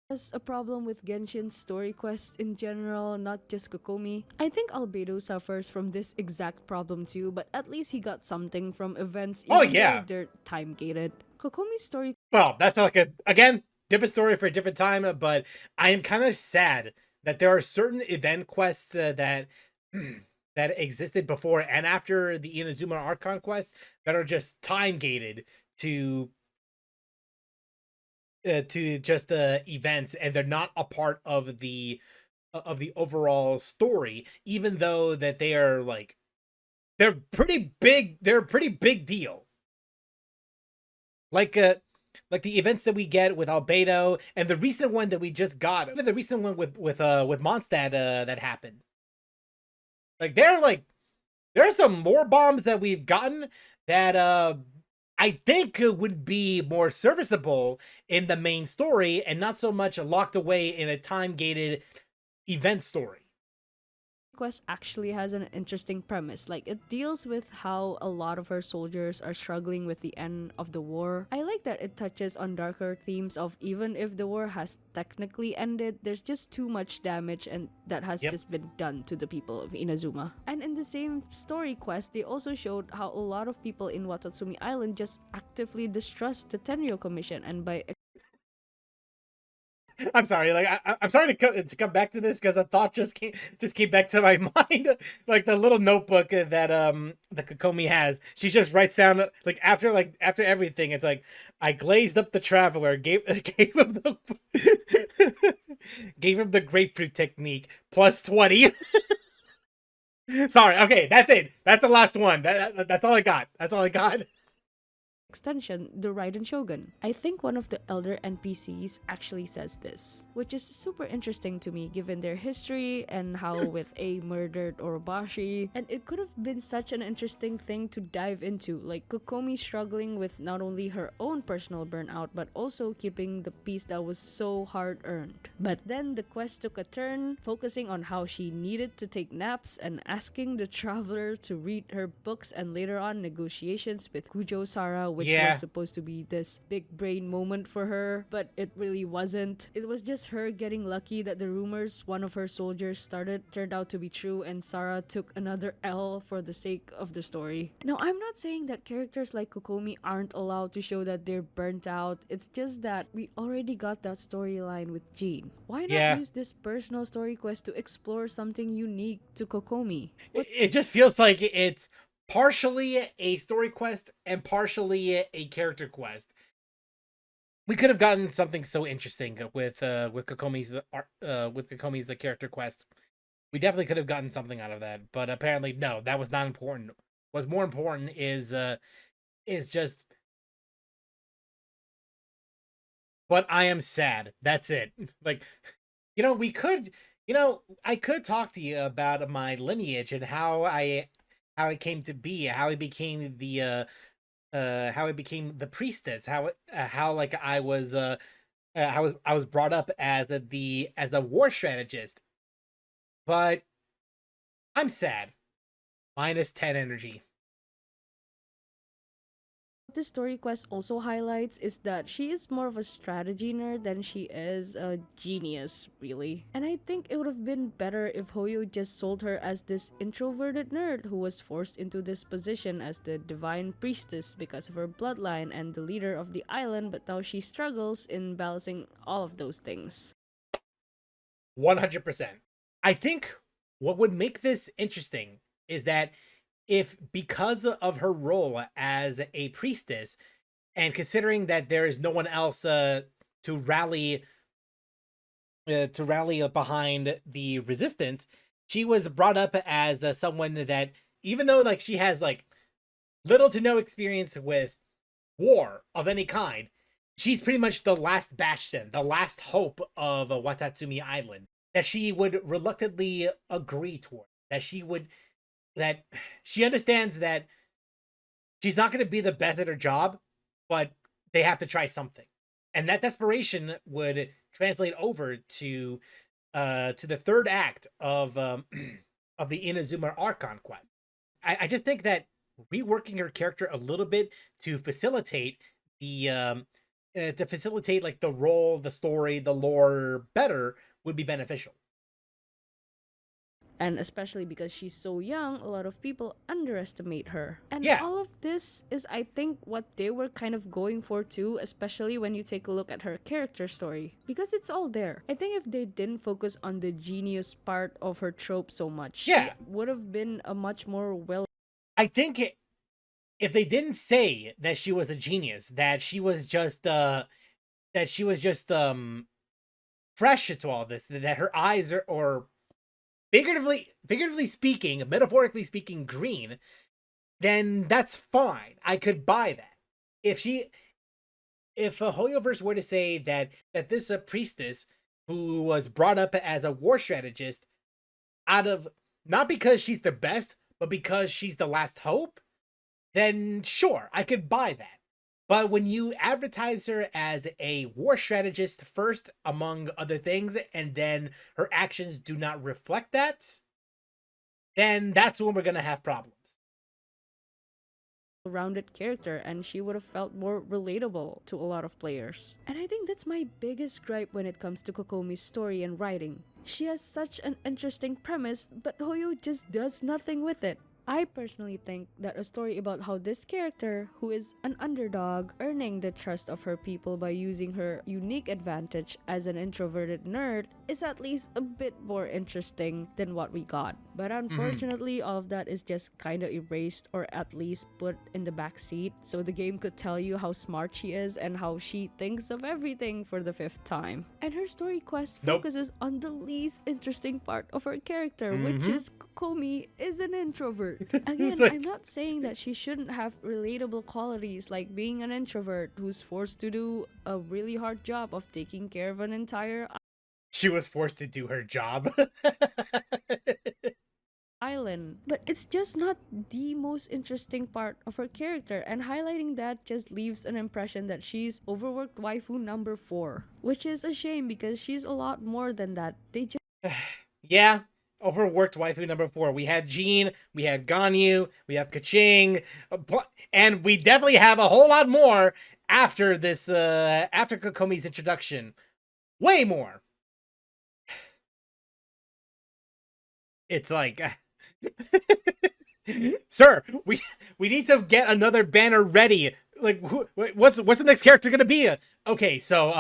Speaker 2: Has a problem with Genshin's story quest in general, not just Kokomi. I think Albedo suffers from this exact problem too, but at least he got something from events even though they're time gated. Kokomi's story.
Speaker 1: Well, that's like again different story for a different time, but I am kind of sad that there are certain event quests that that existed before and after the Inazuma Archon quest that are just time gated to just events, and they're not a part of the overall story, even though that they are like they're a pretty big deal. Like the events that we get with Albedo, and the recent one that we just got, even the recent one with Mondstadt that happened. Like there are some more bombs that we've gotten that I think would be more serviceable in the main story and not so much locked away in a time-gated event story.
Speaker 2: Quest actually has an interesting premise. Like, it deals with how a lot of her soldiers are struggling with the end of the war. I like that it touches on darker themes of even if the war has technically ended, there's just too much damage and that has just been done to the people of Inazuma. And in the same story quest, they also showed how a lot of people in Watatsumi Island just actively distrust the Tenryo Commission, and by
Speaker 1: I'm sorry, like I'm sorry to come back to this because a thought just came back to my mind. Like the little notebook that the Kokomi has, she just writes down like after everything. It's like, I glazed up the traveler, gave him the gave him the grapefruit technique plus 20. Sorry, okay, that's it. That's the last one. That's all I got. That's all I got.
Speaker 2: extension, the Raiden Shogun. I think one of the elder NPCs actually says this, which is super interesting to me given their history and how with A murdered Orobashi, and it could have been such an interesting thing to dive into, like Kokomi struggling with not only her own personal burnout but also keeping the peace that was so hard earned. But then the quest took a turn, focusing on how she needed to take naps and asking the traveler to read her books, and later on negotiations with Kujo Sara, which was supposed to be this big brain moment for her, but it really wasn't. It was just her getting lucky that the rumors one of her soldiers started turned out to be true, and Sara took another L for the sake of the story. Now, I'm not saying that characters like Kokomi aren't allowed to show that they're burnt out. It's just that we already got that storyline with Jean. Why not use this personal story quest to explore something unique to Kokomi?
Speaker 1: It just feels like it's partially a story quest and partially a character quest. We could have gotten something so interesting with Kokomi's character quest. We definitely could have gotten something out of that, but apparently no, that was not important. What's more important is just. But I am sad. That's it. Like, we could, I could talk to you about my lineage and how it came to be, how it became the priestess, how like I was brought up as a war strategist. But I'm sad. Minus 10 energy.
Speaker 2: What this story quest also highlights is that she is more of a strategy nerd than she is a genius, really. And I think it would have been better if Hoyo just sold her as this introverted nerd who was forced into this position as the divine priestess because of her bloodline and the leader of the island, but now she struggles in balancing all of those things.
Speaker 1: 100%. I think what would make this interesting is that if, because of her role as a priestess, and considering that there is no one else to rally behind the resistance, she was brought up as someone that even though like she has like little to no experience with war of any kind, she's pretty much the last bastion, the last hope of Watatsumi Island that she would reluctantly agree toward. That she understands that she's not going to be the best at her job, but they have to try something. And that desperation would translate over to the third act of of the Inazuma Archon quest. I just think that reworking her character a little bit to facilitate like the role, the story, the lore better would be beneficial.
Speaker 2: And especially because she's so young, a lot of people underestimate her. And
Speaker 1: Yeah.
Speaker 2: all of this is, I think, what they were kind of going for too, especially when you take a look at her character story. Because it's all there. I think if they didn't focus on the genius part of her trope so much,
Speaker 1: Yeah.
Speaker 2: she would have been a much more well.
Speaker 1: I think if they didn't say that she was a genius, that she was just fresh to all this, that her eyes are, or figuratively speaking, metaphorically speaking, green, then that's fine. I could buy that. If a Hoyoverse were to say that this priestess who was brought up as a war strategist out of, not because she's the best, but because she's the last hope, then sure, I could buy that. But when you advertise her as a war strategist first, among other things, and then her actions do not reflect that, then that's when we're going to have problems.
Speaker 2: Rounded character, and she would have felt more relatable to a lot of players. And I think that's my biggest gripe when it comes to Kokomi's story and writing. She has such an interesting premise, but Hoyo just does nothing with it. I personally think that a story about how this character, who is an underdog, earning the trust of her people by using her unique advantage as an introverted nerd, is at least a bit more interesting than what we got. But unfortunately, all of that is just kinda erased, or at least put in the back seat, so the game could tell you how smart she is and how she thinks of everything for the 5th time. And her story quest focuses on the least interesting part of her character, which is Kokomi is an introvert. Again,
Speaker 1: like,
Speaker 2: I'm not saying that she shouldn't have relatable qualities like being an introvert who's forced to do a really hard job of taking care of an entire
Speaker 1: she was forced to do her job.
Speaker 2: island. But it's just not the most interesting part of her character, and highlighting that just leaves an impression that she's overworked waifu number 4. Which is a shame because she's a lot more than that. They just
Speaker 1: Yeah, overworked waifu number 4. We had Jean, we had Ganyu, we have Kaching, and we definitely have a whole lot more after this, after Kokomi's introduction. Way more. It's like, sir, we need to get another banner ready. Like, what's the next character gonna be? Okay, so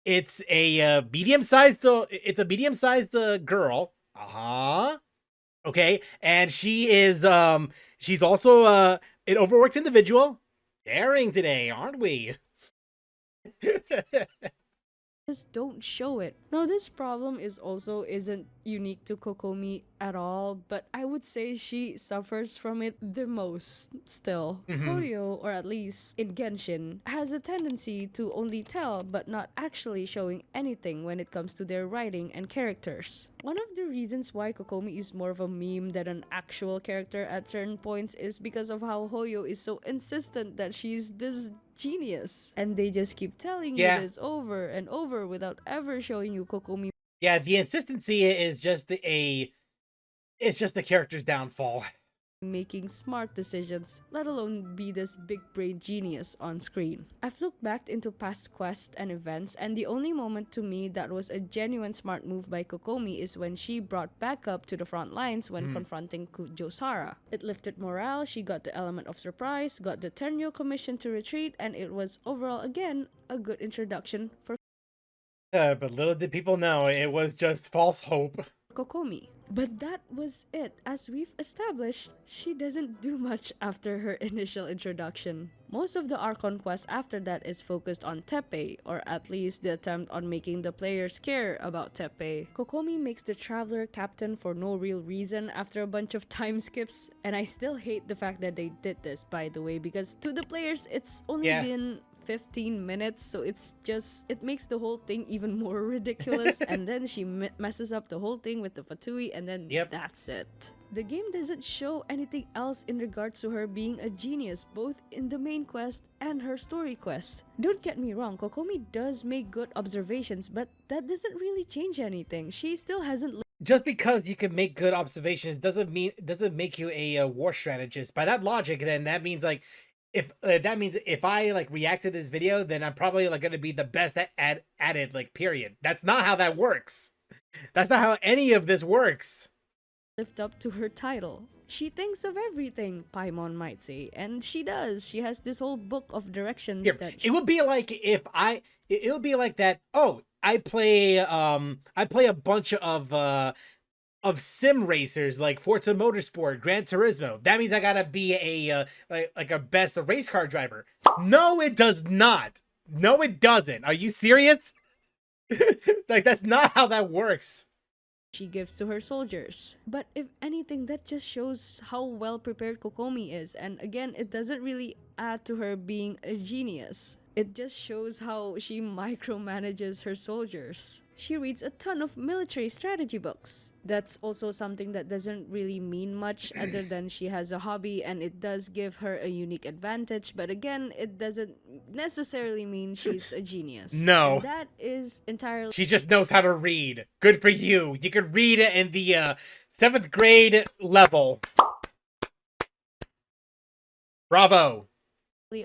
Speaker 1: it's a medium-sized girl. Okay, and she is she's also an overworked individual. Daring today, aren't we?
Speaker 2: don't show it. Now this problem isn't unique to Kokomi at all, but I would say she suffers from it the most still. Hoyo, or at least in Genshin, has a tendency to only tell but not actually showing anything when it comes to their writing and characters. One of the reasons why Kokomi is more of a meme than an actual character at certain points is because of how Hoyo is so insistent that she's this genius, and they just keep telling you this over and over without ever showing you Kokomi.
Speaker 1: Yeah, the insistency is just it's just the character's downfall.
Speaker 2: Making smart decisions, let alone be this big brain genius on screen. I've looked back into past quests and events, and the only moment to me that was a genuine smart move by Kokomi is when she brought backup to the front lines when confronting Josara. It lifted morale, she got the element of surprise, got the Tenryo commission to retreat, and it was overall again a good introduction for
Speaker 1: But little did people know, it was just false hope.
Speaker 2: Kokomi. But that was it. As we've established, she doesn't do much after her initial introduction. Most of the Archon quest after that is focused on Teppei, or at least the attempt on making the players care about Teppei. Kokomi makes the Traveler captain for no real reason after a bunch of time skips, and I still hate the fact that they did this, by the way, because to the players it's only been 15 minutes, so it makes the whole thing even more ridiculous. And then she messes up the whole thing with the Fatui, and then that's it. The game doesn't show anything else in regards to her being a genius, both in the main quest and her story quest. Don't get me wrong, Kokomi does make good observations, but that doesn't really change anything. She still hasn't.
Speaker 1: Just because you can make good observations doesn't make you a war strategist. By that logic, then that means like if I like react to this video, then I'm probably like going to be the best at it, like, period. That's not how that works. That's not how any of this works.
Speaker 2: Lift up to her title. She thinks of everything, Paimon might say, and she does. She has this whole book of directions
Speaker 1: it would be like if it would be like that. Oh, I play a bunch of sim racers like Forza Motorsport, Gran Turismo. That means I gotta be a like a best race car driver. No, it does not. No, it doesn't. Are you serious? Like, that's not how that works.
Speaker 2: She gives to her soldiers. But if anything, that just shows how well prepared Kokomi is, and again, it doesn't really add to her being a genius. It just shows how she micromanages her soldiers. She reads a ton of military strategy books. That's also something that doesn't really mean much other than she has a hobby, and it does give her a unique advantage, but again, it doesn't necessarily mean she's a genius.
Speaker 1: No.
Speaker 2: And that is entirely...
Speaker 1: She just knows how to read. Good for you. You could read it in the 7th grade level. Bravo.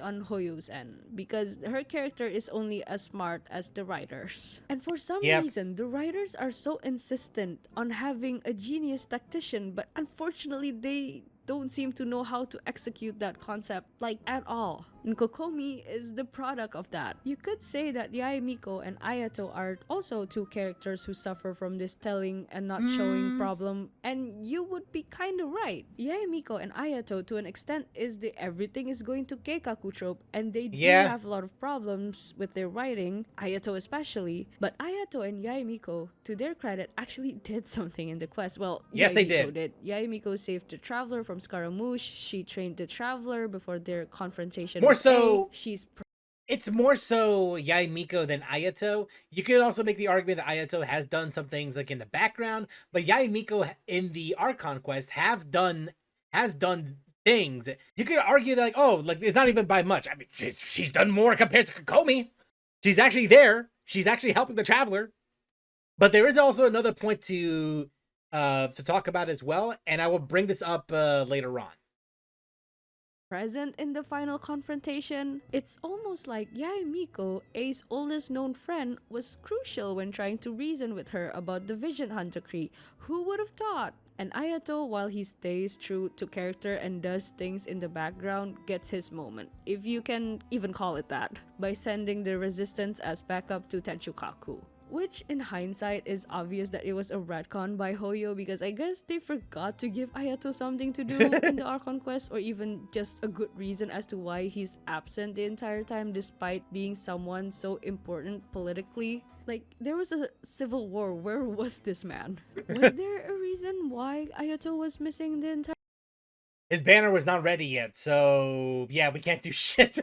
Speaker 2: On Hoyo's end, because her character is only as smart as the writers. And for some reason, the writers are so insistent on having a genius tactician, but unfortunately they don't seem to know how to execute that concept, like, at all. And Kokomi is the product of that. You could say that Yae Miko and Ayato are also two characters who suffer from this telling and not showing problem, and you would be kind of right. Yae Miko and Ayato, to an extent, is the everything is going to Keikaku trope, and they do have a lot of problems with their writing, Ayato especially, but Ayato and Yae Miko, to their credit, actually did something in the quest. Well,
Speaker 1: yes,
Speaker 2: Yae
Speaker 1: they
Speaker 2: Miko did. Yae Miko saved the Traveler from Scaramouche. She trained the Traveler before their confrontation.
Speaker 1: It's more so Yae Miko than Ayato. You could also make the argument that Ayato has done some things like in the background, but Yae Miko in the Archon quest has done things. You could argue that, like, oh, like, it's not even by much. I mean, she's done more compared to Kokomi. She's actually there. She's actually helping the Traveler. But there is also another point to talk about as well, and I will bring this up later on.
Speaker 2: Present in the final confrontation, it's almost like Yae Miko, A's oldest known friend, was crucial when trying to reason with her about the Vision Hunter Cree. Who would have thought? And Ayato, while he stays true to character and does things in the background, gets his moment, if you can even call it that, by sending the resistance as backup to Tenchukaku. Which, in hindsight, is obvious that it was a retcon by Hoyo, because I guess they forgot to give Ayato something to do in the Archon quest, or even just a good reason as to why he's absent the entire time despite being someone so important politically. Like, there was a civil war. Where was this man? Was there a reason why Ayato was missing the entire...
Speaker 1: His banner was not ready yet, so yeah, we can't do shit.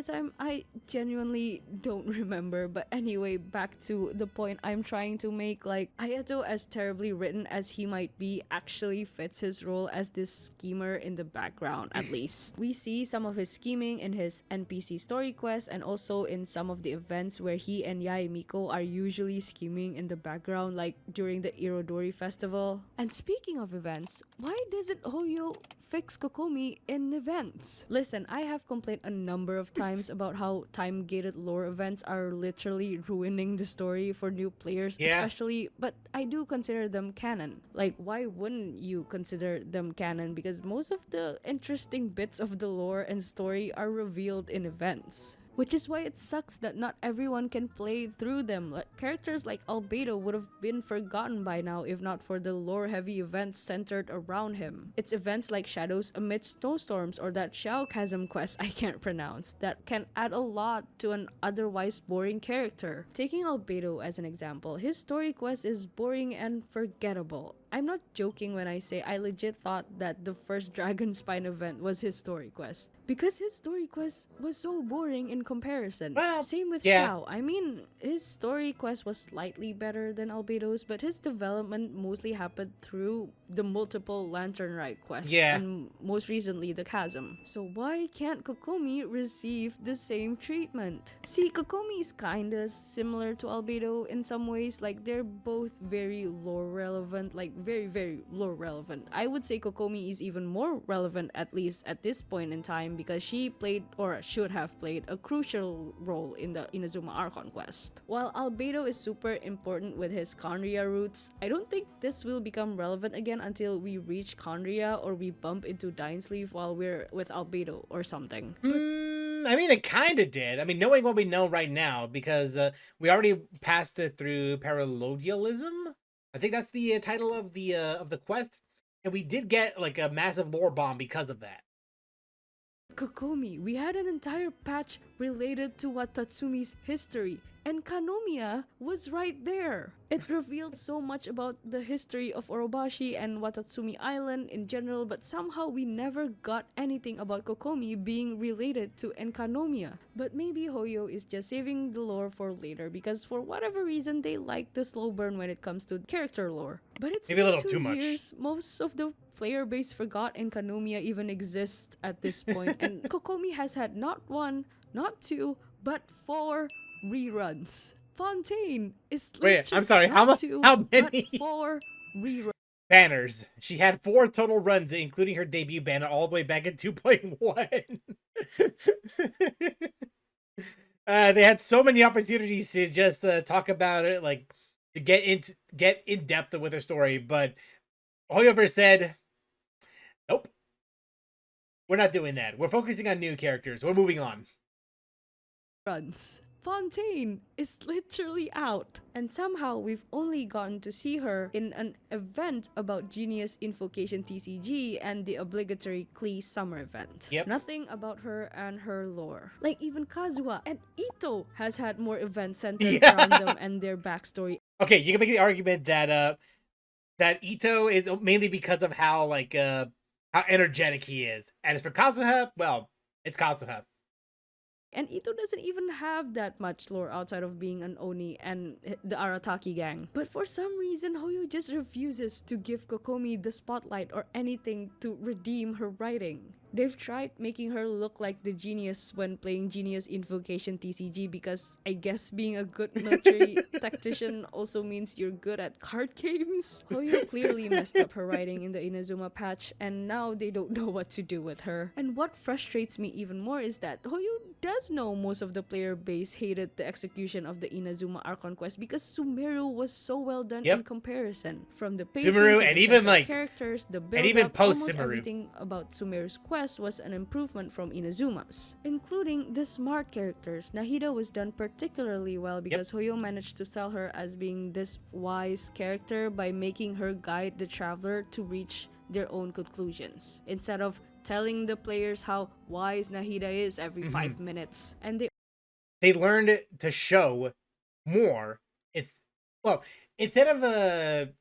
Speaker 2: time? I genuinely don't remember, but anyway, back to the point I'm trying to make. Like, Ayato, as terribly written as he might be, actually fits his role as this schemer in the background, at least. We see some of his scheming in his NPC story quest and also in some of the events where he and Yae Miko are usually scheming in the background, like during the Irodori festival. And speaking of events, why doesn't Hoyo fix Kokomi in events? Listen, I have complained a number of times about how time-gated lore events are literally ruining the story for new players, especially, but I do consider them canon. Like, why wouldn't you consider them canon? Because most of the interesting bits of the lore and story are revealed in events. which is why it sucks that not everyone can play through them. Like, characters like Albedo would have been forgotten by now if not for the lore-heavy events centered around him. It's events like Shadows Amidst Snowstorms or that Xiao Chasm quest I can't pronounce that can add a lot to an otherwise boring character. Taking Albedo as an example, his story quest is boring and forgettable. I'm not joking when I say I legit thought that the first Dragon Spine event was his story quest. Because his story quest was so boring in comparison.
Speaker 1: Well,
Speaker 2: Same with
Speaker 1: yeah.
Speaker 2: Xiao. I mean, his story quest was slightly better than Albedo's, but his development mostly happened through the multiple Lantern Rite quests.
Speaker 1: Yeah.
Speaker 2: And most recently, the Chasm. So why can't Kokomi receive the same treatment? See, Kokomi is kinda similar to Albedo in some ways. Like, they're both very lore relevant, like very, very lore relevant. I would say Kokomi is even more relevant, at least at this point in time, because she played, or should have played, a crucial role in the Inazuma Archon quest. While Albedo is super important with his Conria roots, I don't think this will become relevant again until we reach Conria or we bump into Dainsleeve while we're with Albedo or something.
Speaker 1: I mean, it kind of did. I mean, knowing what we know right now, because we already passed it through Paralodialism. I think that's the title of the quest, and we did get like a massive lore bomb because of that.
Speaker 2: Kokomi, we had an entire patch related to Watatsumi's history, and Kanomiya was right there. It revealed so much about the history of Orobashi and Watatsumi Island in general, but somehow we never got anything about Kokomi being related to Enkanomiya. But maybe Hoyo is just saving the lore for later because for whatever reason they like the slow burn when it comes to character lore. But it's
Speaker 1: Maybe a
Speaker 2: been
Speaker 1: little
Speaker 2: 2
Speaker 1: too much.
Speaker 2: years. Most of the player base forgot Enkanomiya even exists at this point, and Kokomi has had not 1, not 2, but 4 reruns. Fontaine is
Speaker 1: Wait, I'm sorry,
Speaker 2: not
Speaker 1: how
Speaker 2: 2,
Speaker 1: many?
Speaker 2: but 4 reruns.
Speaker 1: Banners. She had 4 total runs, including her debut banner all the way back in 2.1. They had so many opportunities to just talk about it, like to get in depth with her story, but Hoyover said, "Nope, we're not doing that. We're focusing on new characters. We're moving on."
Speaker 2: Fontaine is literally out, and somehow we've only gotten to see her in an event about Genius Invocation TCG and the obligatory Klee summer event.
Speaker 1: Yep.
Speaker 2: Nothing about her and her lore. Like, even Kazuha and Ito has had more events centered
Speaker 1: Yeah.
Speaker 2: around them and their backstory.
Speaker 1: Okay, you can make the argument that that Ito is mainly because of how how energetic he is, and as for Kazuha, well, it's Kazuha.
Speaker 2: And Ito doesn't even have that much lore outside of being an Oni and the Arataki gang. But for some reason, Hoyo just refuses to give Kokomi the spotlight or anything to redeem her writing. They've tried making her look like the genius when playing Genius Invocation TCG because I guess being a good military tactician also means you're good at card games. Hoyo clearly messed up her writing in the Inazuma patch, and now they don't know what to do with her. And what frustrates me even more is that Hoyo does know most of the player base hated the execution of the Inazuma Archon quest because Sumeru was so well done
Speaker 1: Yep.
Speaker 2: in comparison. From the pacing
Speaker 1: Sumeru,
Speaker 2: to
Speaker 1: and
Speaker 2: the
Speaker 1: even,
Speaker 2: central
Speaker 1: like,
Speaker 2: characters, the build
Speaker 1: and even
Speaker 2: up,
Speaker 1: post
Speaker 2: almost
Speaker 1: Sumeru.
Speaker 2: everything about Sumeru's quest was an improvement from Inazuma's, including the smart characters. Nahida was done particularly well because Hoyo managed to sell her as being this wise character by making her guide the traveler to reach their own conclusions instead of telling the players how wise Nahida is every 5 minutes. And
Speaker 1: They learned to show more. Instead of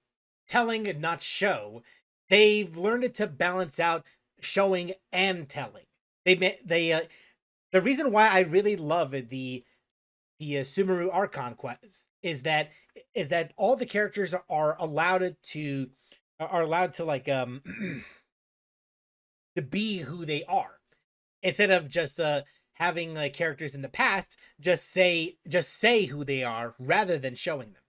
Speaker 1: telling and not show, they've learned it to balance out showing and telling. The reason why I really love the Sumeru Archon quest is that all the characters are allowed to like to be who they are, instead of just having characters in the past just say who they are rather than showing them.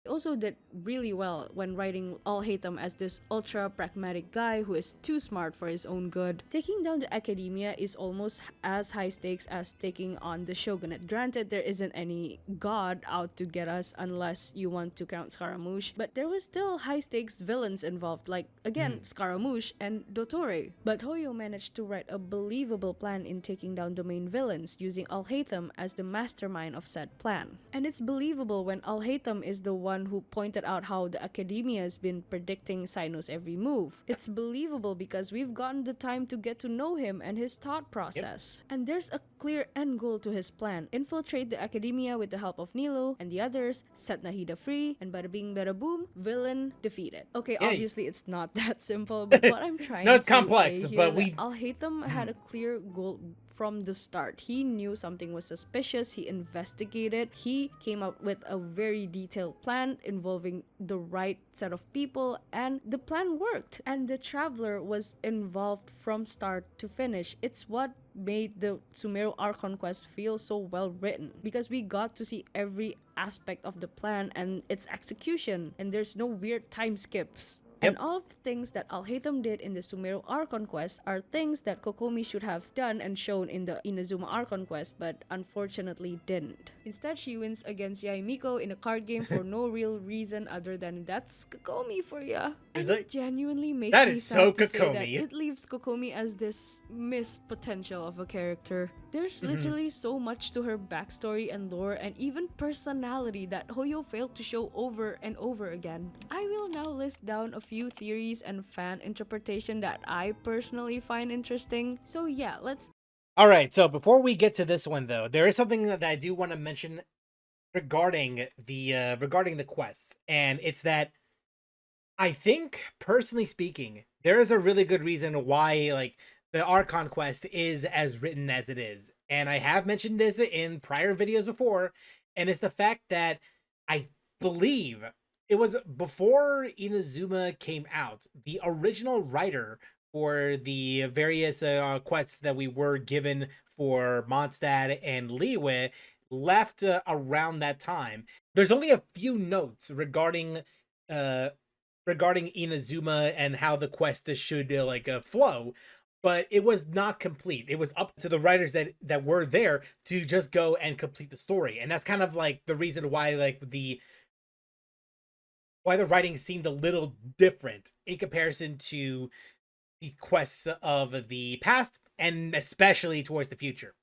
Speaker 2: Also did really well when writing Al-Haytham as this ultra pragmatic guy who is too smart for his own good. Taking down the academia is almost as high stakes as taking on the shogunate. Granted, there isn't any god out to get us unless you want to count Scaramouche, but there was still high stakes villains involved, like again Scaramouche and Dottore. But Hoyo managed to write a believable plan in taking down the main villains using Al-Haytham as the mastermind of said plan. And it's believable when Al-Haytham is the one who pointed out how the academia has been predicting Sino's every move. It's believable because we've gotten the time to get to know him and his thought process. And there's a clear end goal to his plan: infiltrate the academia with the help of Nilo and the others, set Nahida free, and bada bing bada boom, villain defeated. Okay,
Speaker 1: Yay.
Speaker 2: obviously it's not that simple, but what I'm trying
Speaker 1: No, it's
Speaker 2: to
Speaker 1: complex,
Speaker 2: say here
Speaker 1: but
Speaker 2: that Al-Haytham had a clear goal from the start. He knew something was suspicious, he investigated, he came up with a very detailed plan involving the right set of people, and the plan worked. And the Traveler was involved from start to finish. It's what made the Sumeru Archon quest feel so well written, because we got to see every aspect of the plan and its execution, and there's no weird time skips. And all of the things that Al-Haytham did in the Sumeru Archon quest are things that Kokomi should have done and shown in the Inazuma Archon quest, but unfortunately didn't. Instead, she wins against Yaimiko in a card game for no real reason other than that's Kokomi for ya. And it genuinely makes
Speaker 1: that
Speaker 2: me
Speaker 1: is
Speaker 2: sad
Speaker 1: so
Speaker 2: to say that
Speaker 1: Kokomi.
Speaker 2: it leaves Kokomi as this missed potential of a character. There's literally so much to her backstory and lore and even personality that Hoyo failed to show over and over again. I will now list down a few theories and fan interpretation that I personally find interesting. So yeah, let's...
Speaker 1: Alright, so before we get to this one though, there is something that I do want to mention regarding the quests, and it's that I think, personally speaking, there is a really good reason why like the Archon quest is as written as it is. And I have mentioned this in prior videos before, and it's the fact that I believe it was before Inazuma came out, the original writer for the various quests that we were given for Mondstadt and Liyue left around that time. There's only a few notes regarding Inazuma and how the quest should flow, but it was not complete. It was up to the writers that were there to just go and complete the story. And that's kind of like the reason why why the writing seemed a little different in comparison to the quests of the past, and especially towards the future.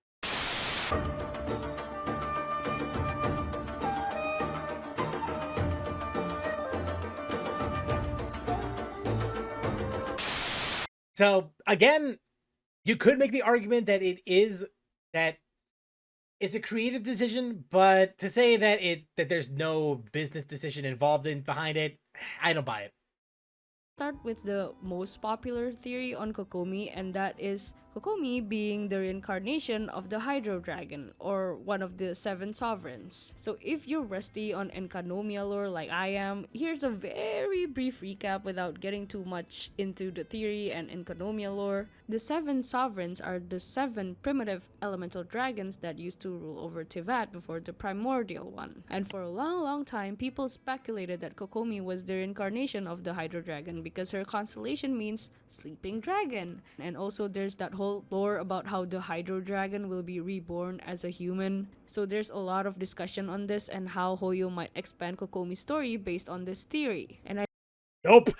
Speaker 1: So again, you could make the argument that it's a creative decision, but to say that there's no business decision involved behind it, I don't buy it.
Speaker 2: Start with the most popular theory on Kokomi, and that is Kokomi being the reincarnation of the Hydro Dragon, or one of the 7 sovereigns. So if you're rusty on Enkanomiya lore like I am, here's a very brief recap without getting too much into the theory and Enkanomiya lore. The 7 sovereigns are the 7 primitive elemental dragons that used to rule over Tivat before the primordial one. And for a long time, people speculated that Kokomi was the reincarnation of the Hydro Dragon because her constellation means sleeping dragon. And also there's that whole lore about how the Hydro Dragon will be reborn as a human. So there's a lot of discussion on this and how Hoyo might expand Kokomi's story based on this theory. And
Speaker 1: Nope.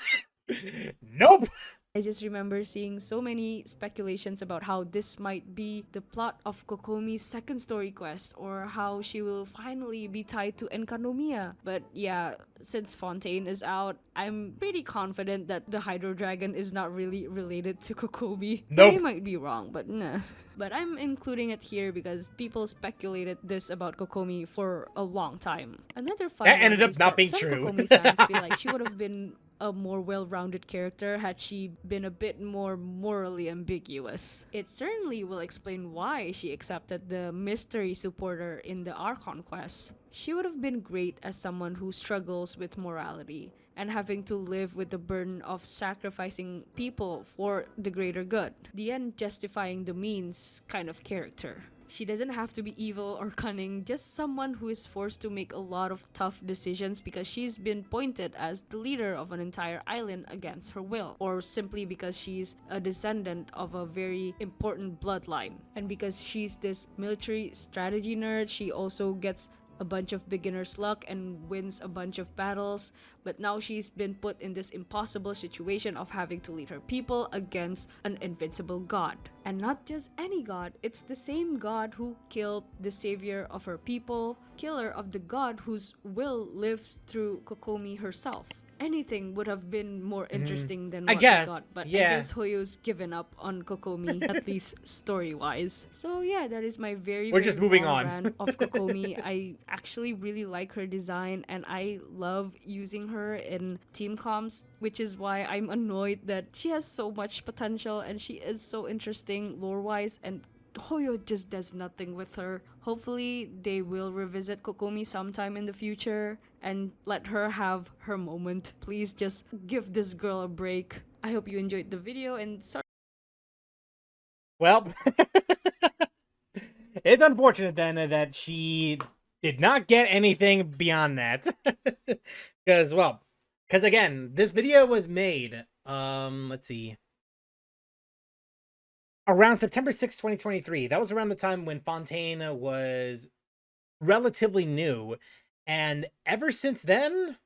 Speaker 1: Nope.
Speaker 2: I just remember seeing so many speculations about how this might be the plot of Kokomi's second story quest, or how she will finally be tied to Enkanomiya. But yeah, since Fontaine is out, I'm pretty confident that the Hydro Dragon is not really related to Kokomi.
Speaker 1: Nope.
Speaker 2: I might be wrong, but nah. But I'm including it here because people speculated this about Kokomi for a long time. Another fun
Speaker 1: That ended
Speaker 2: one
Speaker 1: up
Speaker 2: is
Speaker 1: not
Speaker 2: that
Speaker 1: being
Speaker 2: some
Speaker 1: true.
Speaker 2: Kokomi fans feel like she would have been a more well-rounded character had she been a bit more morally ambiguous. It certainly will explain why she accepted the mystery supporter in the Archon quest. She would have been great as someone who struggles with morality and having to live with the burden of sacrificing people for the greater good. The end justifying the means kind of character. She doesn't have to be evil or cunning, just someone who is forced to make a lot of tough decisions because she's been pointed as the leader of an entire island against her will, or simply because she's a descendant of a very important bloodline. And because she's this military strategy nerd, she also gets a bunch of beginner's luck and wins a bunch of battles, but now she's been put in this impossible situation of having to lead her people against an invincible god. And not just any god, it's the same god who killed the savior of her people, killer of the god whose will lives through Kokomi herself. Anything would have been more interesting than
Speaker 1: I
Speaker 2: what
Speaker 1: guess,
Speaker 2: we got, but
Speaker 1: yeah.
Speaker 2: I guess Hoyo's given up on Kokomi, at least story-wise. So yeah, that is my
Speaker 1: We're just moving
Speaker 2: long
Speaker 1: on.
Speaker 2: rant of Kokomi. I actually really like her design, and I love using her in team comps, which is why I'm annoyed that she has so much potential and she is so interesting lore-wise, and Hoyo just does nothing with her. Hopefully, they will revisit Kokomi sometime in the future and let her have her moment. Please just give this girl a break. I hope you enjoyed the video, and sorry.
Speaker 1: Well, it's unfortunate then that she did not get anything beyond that. Because again, this video was made, let's see, around September 6th, 2023. That was around the time when Fontaine was relatively new. And ever since then,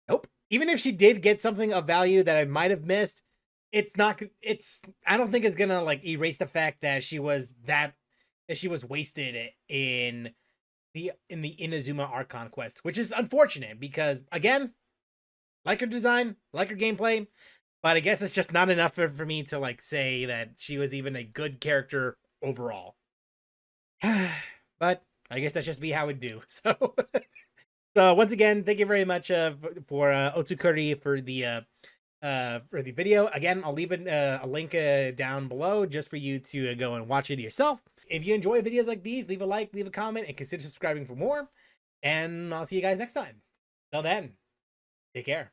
Speaker 1: nope. Even if she did get something of value that I might have missed, I don't think it's gonna like erase the fact that she was wasted in the Inazuma Archon quest, which is unfortunate because again, like her design, like her gameplay, but I guess it's just not enough for me to like say that she was even a good character overall. But I guess that's just me how it do. So, so once again, thank you very much for Otsuucurry for the video. Again, I'll leave a link down below just for you to go and watch it yourself. If you enjoy videos like these, leave a like, leave a comment, and consider subscribing for more. And I'll see you guys next time. Till then, take care.